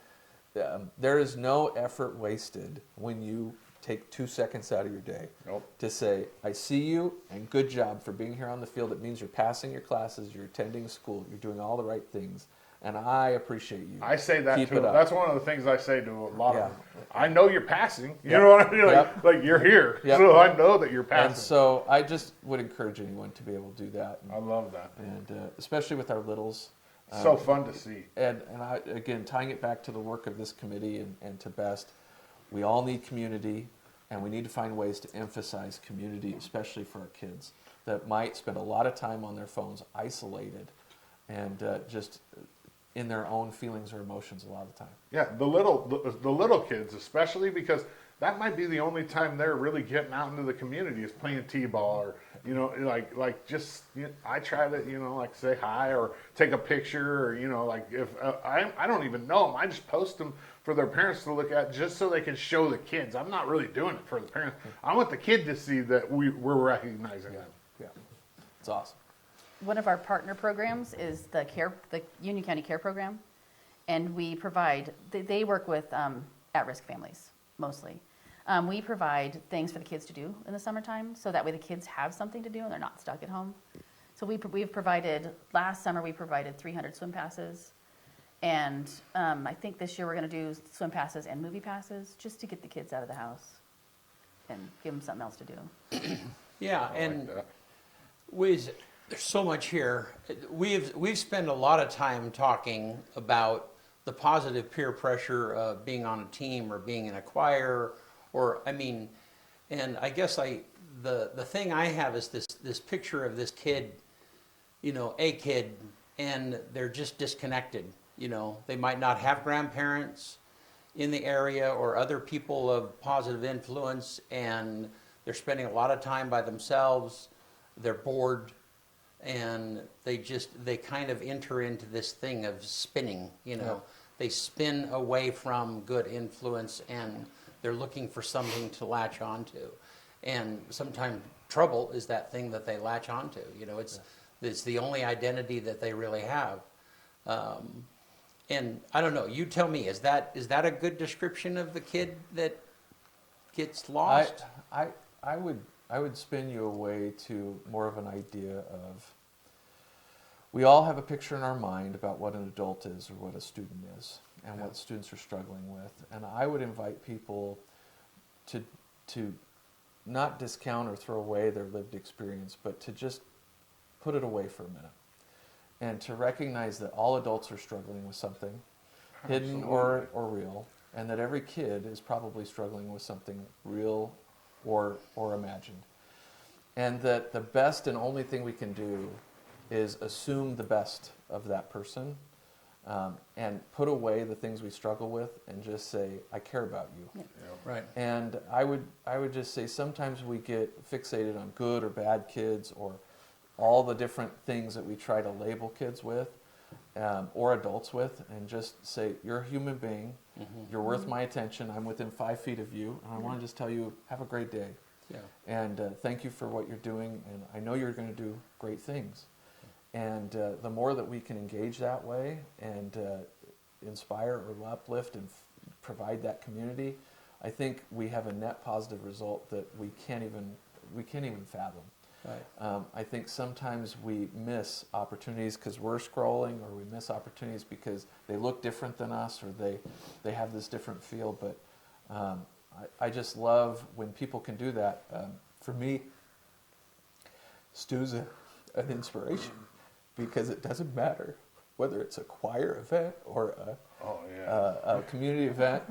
there is no effort wasted when you take 2 seconds out of your day to say, I see you, and good job for being here on the field. It means you're passing your classes, you're attending school, you're doing all the right things, and I appreciate you. I say that Keep too. it up. That's one of the things I say to a lot Yeah. of them. I know you're passing. You know what I mean? Like you're here. Yep. So I know that you're passing. And so I just would encourage anyone to be able to do that. I love that. And especially with our littles. So fun to see. And I, again, tying it back to the work of this committee and to BEST, we all need community, and we need to find ways to emphasize community, especially for our kids that might spend a lot of time on their phones isolated and just in their own feelings or emotions a lot of the time. Yeah, the little kids especially, because that might be the only time they're really getting out into the community is playing t-ball or I try to say hi or take a picture or if I don't even know them, I just post them for their parents to look at just so they can show the kids. I'm not really doing it for the parents. I want the kid to see that we're recognizing them. Yeah, it's awesome. One of our partner programs is the Union County Care Program, and we provide. They work with at-risk families mostly. We provide things for the kids to do in the summertime, so that way the kids have something to do and they're not stuck at home. So we've provided, last summer we provided 300 swim passes, and I think this year we're going to do swim passes and movie passes just to get the kids out of the house and give them something else to do. Yeah, I and like that. There's so much here. We've spent a lot of time talking about the positive peer pressure of being on a team or being in a choir, or I mean, and I guess the thing I have is this picture of this kid, a kid, and they're just disconnected. They might not have grandparents in the area or other people of positive influence, and they're spending a lot of time by themselves. They're bored, and they kind of enter into this thing of spinning. They spin away from good influence, and they're looking for something to latch onto. And sometimes trouble is that thing that they latch onto. It's the only identity that they really have. And I don't know. You tell me. Is that a good description of the kid that gets lost? I would spin you away to more of an idea of, we all have a picture in our mind about what an adult is or what a student is and what students are struggling with. And I would invite people to not discount or throw away their lived experience, but to just put it away for a minute and to recognize that all adults are struggling with something, hidden or real, and that every kid is probably struggling with something real or imagined. And that the best and only thing we can do is assume the best of that person, and put away the things we struggle with and just say, I care about you. Yeah. Right. And I would just say sometimes we get fixated on good or bad kids or all the different things that we try to label kids with, or adults with, and just say, you're a human being, you're worth my attention, I'm within 5 feet of you, and I want to just tell you, have a great day. Yeah. And thank you for what you're doing, and I know you're going to do great things. And the more that we can engage that way and inspire or uplift and provide that community, I think we have a net positive result that we can't even fathom. Right. I think sometimes we miss opportunities because we're scrolling, or we miss opportunities because they look different than us, or they have this different feel. But I just love when people can do that. For me, Stu's an inspiration, because it doesn't matter whether it's a choir event or a community event.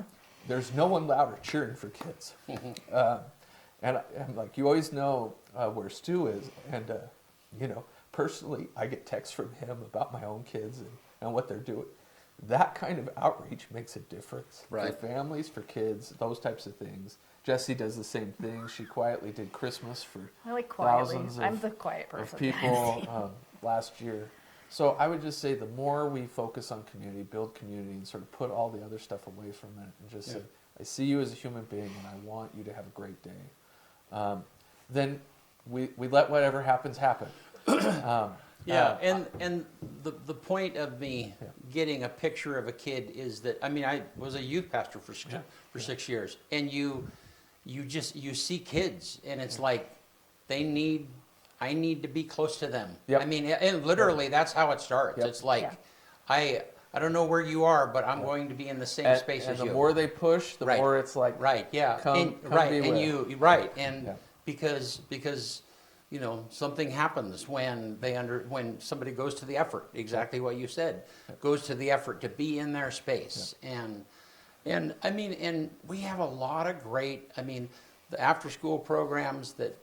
There's no one louder cheering for kids. And like, you always know where Stu is. And, personally, I get texts from him about my own kids and what they're doing. That kind of outreach makes a difference. Right. For families, for kids, those types of things. Jessie does the same thing. She quietly did Christmas for I like quietly. thousands I'm the quiet person. of people last year. So I would just say the more we focus on community, build community, and sort of put all the other stuff away for a minute and just say, I see you as a human being and I want you to have a great day. Then we let whatever happens happen. And the point of me getting a picture of a kid is that, I mean, I was a youth pastor for 6 years, and you see kids, and it's like I need to be close to them. Yep. I mean, and literally that's how it starts. Yep. It's like, Yeah. I don't know where you are, but I'm going to be in the same space and as the you. more they push, the more it's like, Right, yeah. come right, be and with. and Yeah. because something happens when somebody goes to the effort, exactly what you said, goes to the effort to be in their space. And I mean, and we have a lot of great, the after school programs that,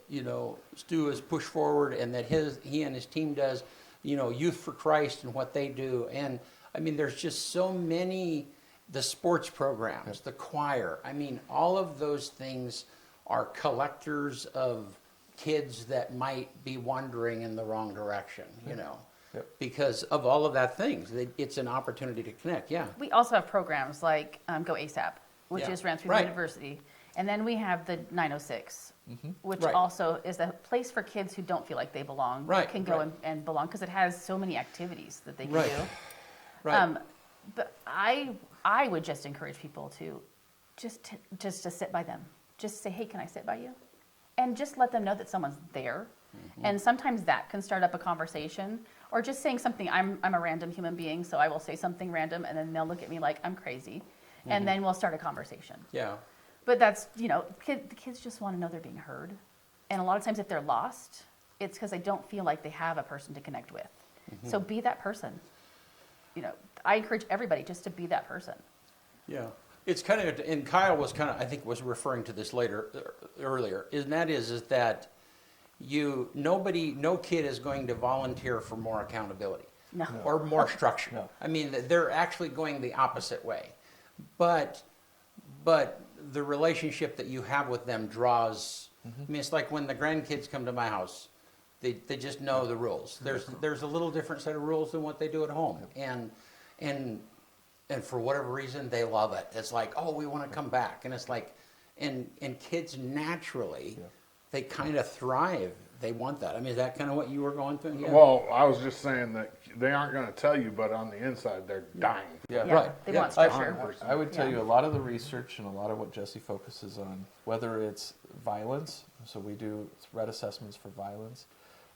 Stu has pushed forward, and that he and his team does, Youth for Christ and what they do. And I mean, there's just so many, the sports programs, the choir. I mean, all of those things are collectors of kids that might be wandering in the wrong direction, because of all of that things. It's an opportunity to connect, We also have programs like Go ASAP, which is ran through Right. the university. And then we have the 906, which Right. also is a place for kids who don't feel like they belong, Right, can go right. and belong, because it has so many activities that they can Right. do. Right. But I would just encourage people to just to sit by them. Just say, hey, can I sit by you? And just let them know that someone's there. And sometimes that can start up a conversation, or just saying something. I'm a random human being, so I will say something random, and then they'll look at me like I'm crazy, and then we'll start a conversation. Yeah. But that's, the kids just want to know they're being heard. And a lot of times if they're lost it's because they don't feel like they have a person to connect with. So be that person. You know, I encourage everybody just to be that person. Yeah, it's kind of, and Kyle was kind of, I think, was referring to this earlier, and that is that no kid is going to volunteer for more accountability. No. Or more structure. No. I mean, they're actually going the opposite way. But the relationship that you have with them draws, I mean, it's like when the grandkids come to my house, they just know the rules. There's a little different set of rules than what they do at home. And for whatever reason, they love it. It's like, oh, we want to come back. And it's like, and kids naturally, they kind of thrive. They want that. I mean, is that kind of what you were going through? Yeah. Well, I was just saying that they aren't going to tell you, but on the inside, they're dying. Yeah. Yeah, Right. they Yeah. want structure. I would tell Yeah. you a lot of the research and a lot of what Jesse focuses on, whether it's violence, so we do threat assessments for violence,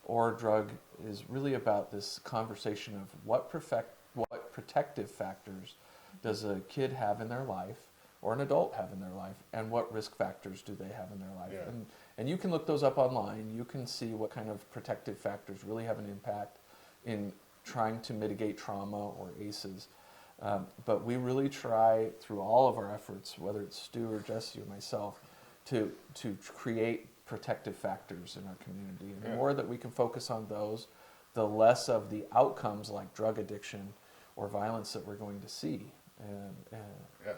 or drug, is really about this conversation of what protective factors does a kid have in their life or an adult have in their life, and what risk factors do they have in their life. Yeah. And you can look those up online. You can see what kind of protective factors really have an impact in trying to mitigate trauma or ACEs. But we really try through all of our efforts, whether it's Stu or Jesse or myself, to create protective factors in our community. And the more that we can focus on those, the less of the outcomes like drug addiction or violence that we're going to see. And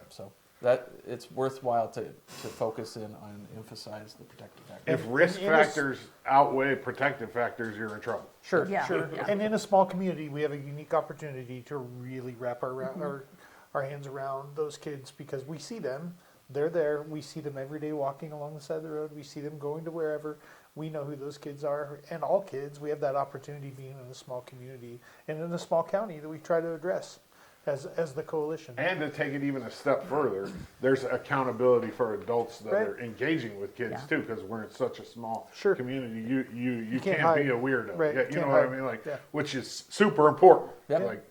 so that it's worthwhile to focus in on and emphasize the protective factors. If risk And it's- factors outweigh protective factors, you're in trouble. Sure, Yeah. sure. Yeah. And in a small community, we have a unique opportunity to really wrap our hands around those kids because we see them. They're there. We see them every day walking along the side of the road. We see them going to wherever. We know who those kids are. And all kids, we have that opportunity being in a small community and in a small county that we try to address as the coalition. And to take it even a step further, there's accountability for adults that Right. are engaging with kids Yeah. too, because we're in such a small Sure. community. You can't can't be hide. a weirdo. Right, Yeah, you can't know what I hide. mean? Like, Yeah. which is super important. Yeah. Like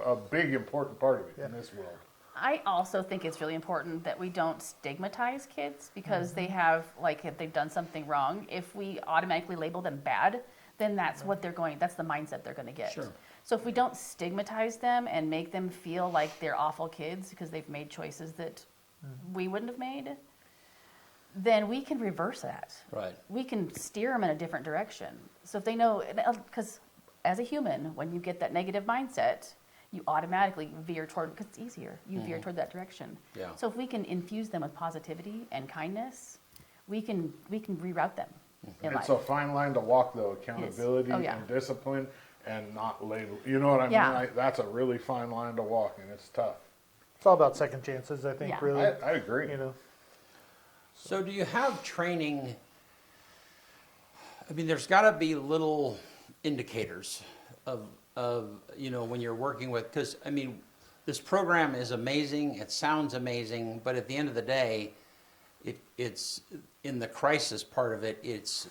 a big important part of it Yeah. in this world. I also think it's really important that we don't stigmatize kids because they have, like, if they've done something wrong, if we automatically label them bad, then that's what that's the mindset they're going to get. Sure. So if we don't stigmatize them and make them feel like they're awful kids because they've made choices that we wouldn't have made, then we can reverse that. Right. We can steer them in a different direction. So if they know, because as a human, when you get that negative mindset, you automatically veer toward, because it's easier, you veer toward that direction. Yeah. So if we can infuse them with positivity and kindness, we can reroute them in It's life. a fine line to walk, though. Accountability Oh, yeah. and discipline, and not label. You know what I mean? Yeah. That's a really fine line to walk, and it's tough. It's all about second chances, I think, Yeah. really. I agree. You know, So do you have training? I mean, there's got to be little indicators of when you're working with, because I mean, this program is amazing. It sounds amazing, but at the end of the day, it's in the crisis part of it. It's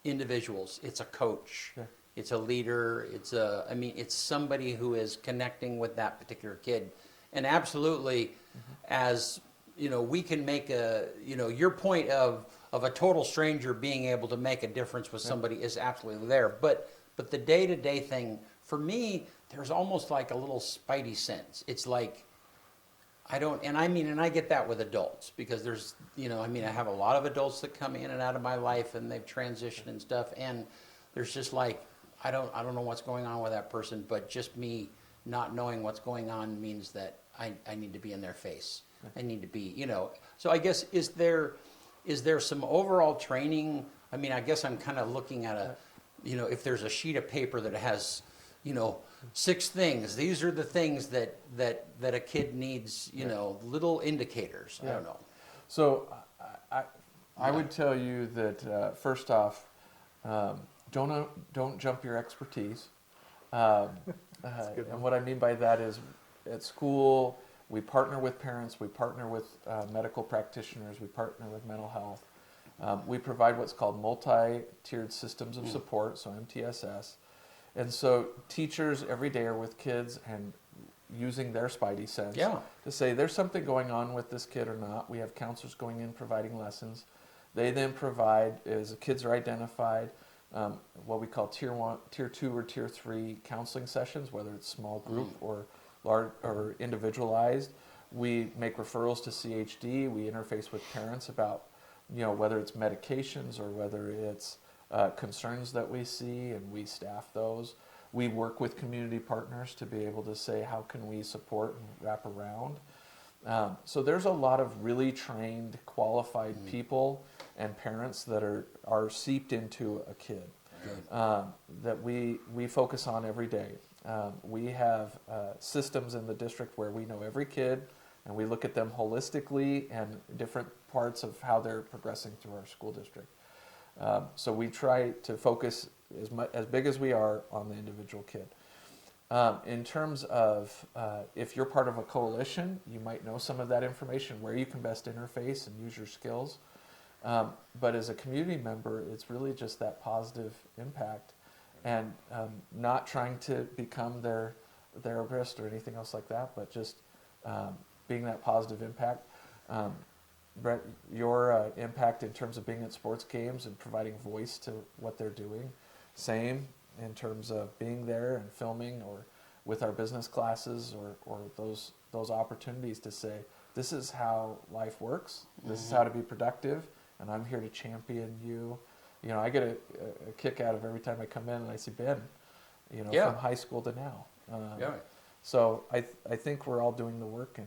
individuals. It's a coach. Sure. It's a leader. It's somebody who is connecting with that particular kid, and absolutely, as we can make your point of a total stranger being able to make a difference with somebody is absolutely there. But the day-to-day thing, for me, there's almost like a little spidey sense. It's like, and I get that with adults because there's, I have a lot of adults that come in and out of my life and they've transitioned and stuff. And there's just like, I don't know what's going on with that person, but just me not knowing what's going on means that I need to be in their face. I need to be, so I guess, is there some overall training? I mean, I guess I'm kind of looking at if there's a sheet of paper that has, 6 things, these are the things that a kid needs, little indicators. I don't know. So I would tell you that first off, don't jump your expertise. And what I mean by that is, at school, we partner with parents, we partner with medical practitioners, we partner with mental health. We provide what's called multi-tiered systems of support, so MTSS. And so teachers every day are with kids and using their spidey sense to say there's something going on with this kid or not. We have counselors going in providing lessons. They then provide, as the kids are identified, what we call tier 1, tier 2, or tier 3 counseling sessions, whether it's small group or large or individualized. We make referrals to CHD. We interface with parents about, whether it's medications or whether it's concerns that we see, and we staff those. We work with community partners to be able to say, how can we support and wrap around? So there's a lot of really trained, qualified people and parents that are seeped into a kid that we focus on every day. We have systems in the district where we know every kid, and we look at them holistically and different parts of how they're progressing through our school district. So we try to focus as big as we are on the individual kid. In terms of if you're part of a coalition, you might know some of that information, where you can best interface and use your skills. But as a community member, it's really just that positive impact, and not trying to become their therapist or anything else like that, but just being that positive impact. Brett, your impact in terms of being at sports games and providing voice to what they're doing, same in terms of being there and filming, or with our business classes, or those opportunities to say, this is how life works, this is how to be productive, and I'm here to champion you. I get a kick out of every time I come in and I see Ben, from high school to now. So I think we're all doing the work,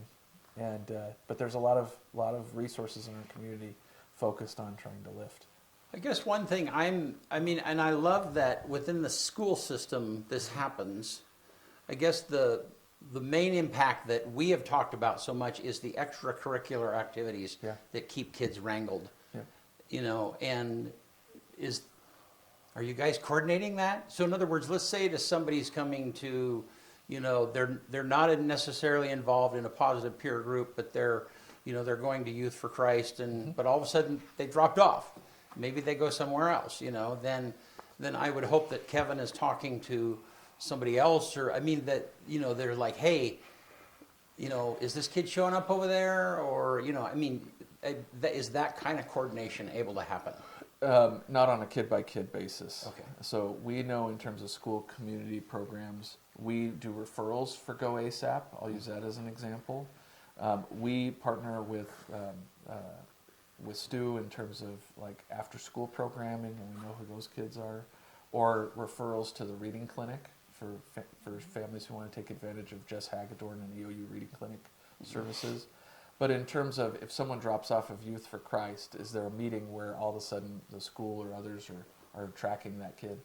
but there's a lot of resources in our community focused on trying to lift. I guess one thing and I love that within the school system this happens. I guess the main impact that we have talked about so much is the extracurricular activities that keep kids wrangled. And are you guys coordinating that? So in other words, let's say to somebody's coming to, they're not necessarily involved in a positive peer group, but they're going to Youth for Christ, but all of a sudden they dropped off. Maybe they go somewhere else, then I would hope that Kevin is talking to somebody else, or they're like, hey, is this kid showing up over there? Or, is that kind of coordination able to happen? Not on a kid-by-kid basis. Okay. So we know in terms of school community programs, we do referrals for Go ASAP. I'll use that as an example. We partner with Stu in terms of like after-school programming, and we know who those kids are, or referrals to the reading clinic for families who want to take advantage of Jess Hagedorn and EOU Reading Clinic services. But in terms of if someone drops off of Youth for Christ, is there a meeting where all of a sudden the school or others are tracking that kid?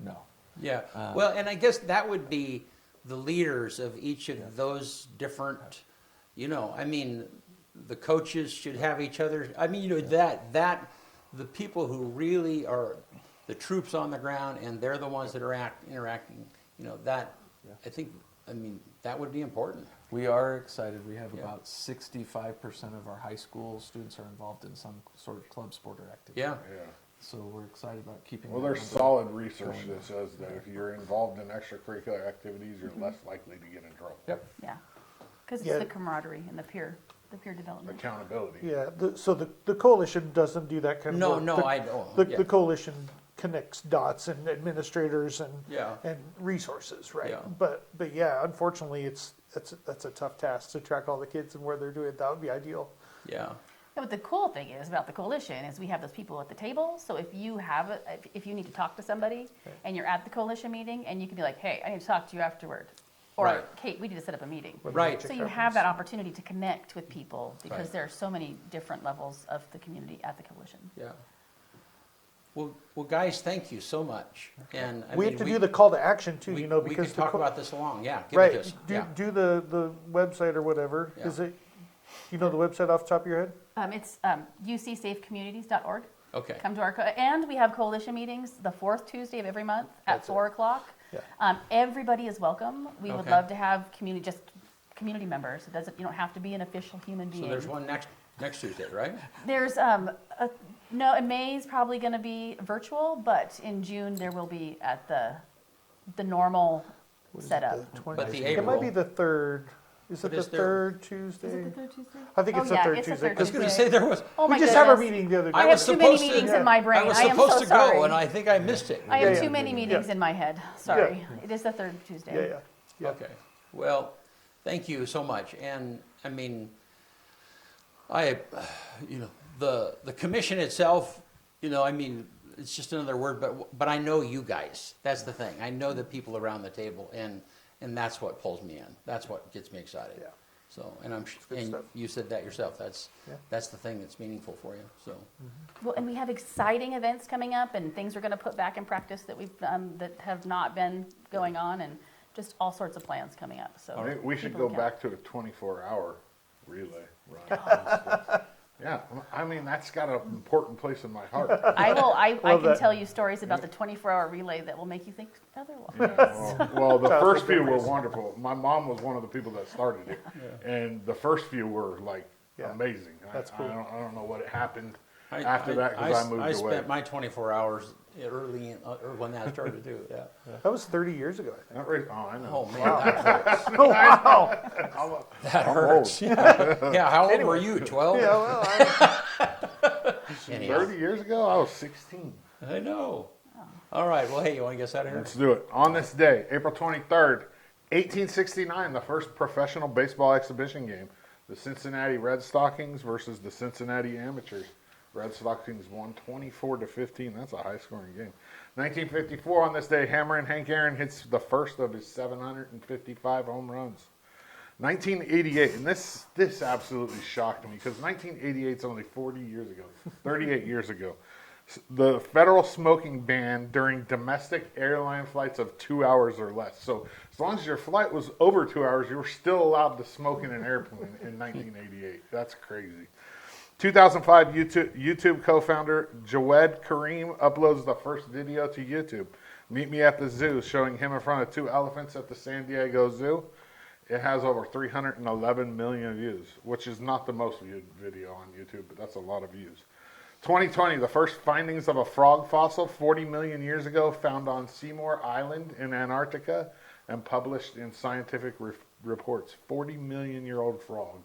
No. Yeah. Well, and I guess that would be the leaders of each of those different, the coaches should have each other. That the people who really are the troops on the ground, and they're the ones that are interacting, I think, that would be important. We are excited. We have about 65% of our high school students are involved in some sort of club sport or activity. Yeah. So we're excited about keeping. Well, that there's number solid research going. that says that if you're involved in extracurricular activities, you're less likely to get in trouble. Yep. Yeah, because Yeah. it's the camaraderie and the peer development. Accountability. Yeah, so the coalition doesn't do that kind of work. I don't. The coalition connects dots and administrators and Yeah. and resources, right? Yeah. But yeah, unfortunately, that's a tough task to track all the kids and where they're doing. That would be ideal. Yeah. Yeah, but the cool thing is about the coalition is we have those people at the table. So if you if you need to talk to somebody and you're at the coalition meeting, and you can be like, hey, I need to talk to you afterward. Or, Right. Kate, we need to set up a meeting. Right. So you have that opportunity to connect with people because Right. there are so many different levels of the community at the coalition. Yeah. Well, guys, thank you so much. And We have to do the call to action too, we because could talk about this along. Yeah. Give right. it to us. Do Yeah. do the website or whatever. Yeah. Is it? You know the website off the top of your head? It's ucsafecommunities.org. Okay. Come to and we have coalition meetings the fourth Tuesday of every month at That's it. 4:00. Yeah. Everybody is welcome. We would Okay. love to have community members. It doesn't. You don't have to be an official human being. So there's one next Tuesday, right? There's no. In May is probably going to be virtual, but in June there will be at the normal What is it, setup. the 20 But the It might be April- the third. Is it But the is there- third Tuesday? Is it the third Tuesday? I think Oh, it's the yeah, third it's the Tuesday. third I was going to Tuesday. say there was. Oh my We just had our goodness. meeting the other day. I I have was too many supposed to- meetings in my brain. I was I am supposed so to sorry. go, and I think I missed it. I have Yeah, too yeah. many meetings in my head. Sorry. It is the third Tuesday. Yeah, yeah. Okay. Well, thank you so much. And I mean, I, the commission itself, I mean, it's just another word, but I know you guys. That's the thing. I know the people around the table, and that's what pulls me in. That's what gets me excited. Yeah. So, good and stuff. you said that yourself. Yeah. That's the thing that's meaningful for you. So, Well, and we have exciting events coming up, and things we're going to put back in practice that that have not been going on, and just all sorts of plans coming up. So I mean, we should keep a go lookout. back to a 24-hour relay run. Yeah, I mean, that's got an important place in my heart. I Love can that. tell you stories about the 24-hour relay that will make you think otherwise. Yeah, well, the Childhood first few were memories. wonderful. My mom was one of the people that started it, and the first few were like Yeah. amazing. That's cool. I don't know what happened after that because I moved I away. spent my 24 hours early or when that started too. Yeah. That was 30 years ago, I think. Not really, oh, I know. Oh man, that hurts. Oh, wow. That I'm hurts. old. Yeah. How old were you? 12. Yeah, well, Anyhow. 30 years ago, I was 16. I know. All right. Well, hey, you want to get us out of here? Let's do it. On this day, April 23rd, 1869, the first professional baseball exhibition game. The Cincinnati Red Stockings versus the Cincinnati Amateurs. Red Stockings won 24-15. That's a high-scoring game. 1954, on this day, Hammerin' Hank Aaron hits the first of his 755 home runs. 1988, and this absolutely shocked me because 1988 is only 40 years ago, 38 years ago. The federal smoking ban during domestic airline flights of 2 hours or less. So as long as your flight was over 2 hours, you were still allowed to smoke in an airplane in 1988. That's crazy. 2005, YouTube co-founder Jawed Karim uploads the first video to YouTube. Meet me at the zoo, showing him in front of 2 elephants at the San Diego Zoo. It has over 311 million views, which is not the most viewed video on YouTube, but that's a lot of views. 2020, the first findings of a frog fossil 40 million years ago found on Seymour Island in Antarctica and published in scientific reports. 40 million year old frog.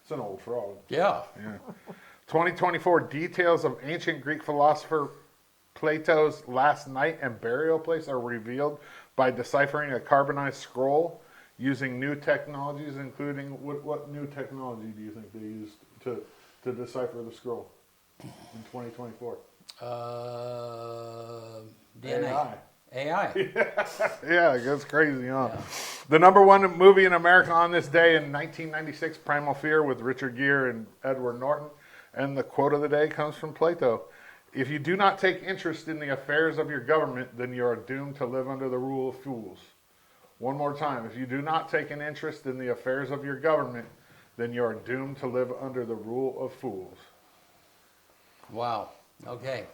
It's an old frog. Yeah. Yeah. 2024, details of ancient Greek philosopher Plato's last night and burial place are revealed by deciphering a carbonized scroll using new technologies, including what new technology do you think they used to decipher the scroll in 2024? DNA. AI. Yeah, that's crazy, huh? Yeah. The number one movie in America on this day in 1996, Primal Fear with Richard Gere and Edward Norton. And the quote of the day comes from Plato. If you do not take interest in the affairs of your government, then you are doomed to live under the rule of fools. One more time. If you do not take an interest in the affairs of your government, then you are doomed to live under the rule of fools. Wow. Okay.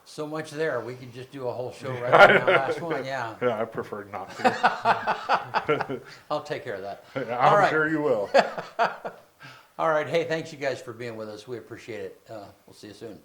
So much there. We could just do a whole show right on that last one. Yeah. Yeah, I prefer not to. I'll take care of that. I'm All right. sure you will. All right. Hey, thanks you guys for being with us. We appreciate it. We'll see you soon.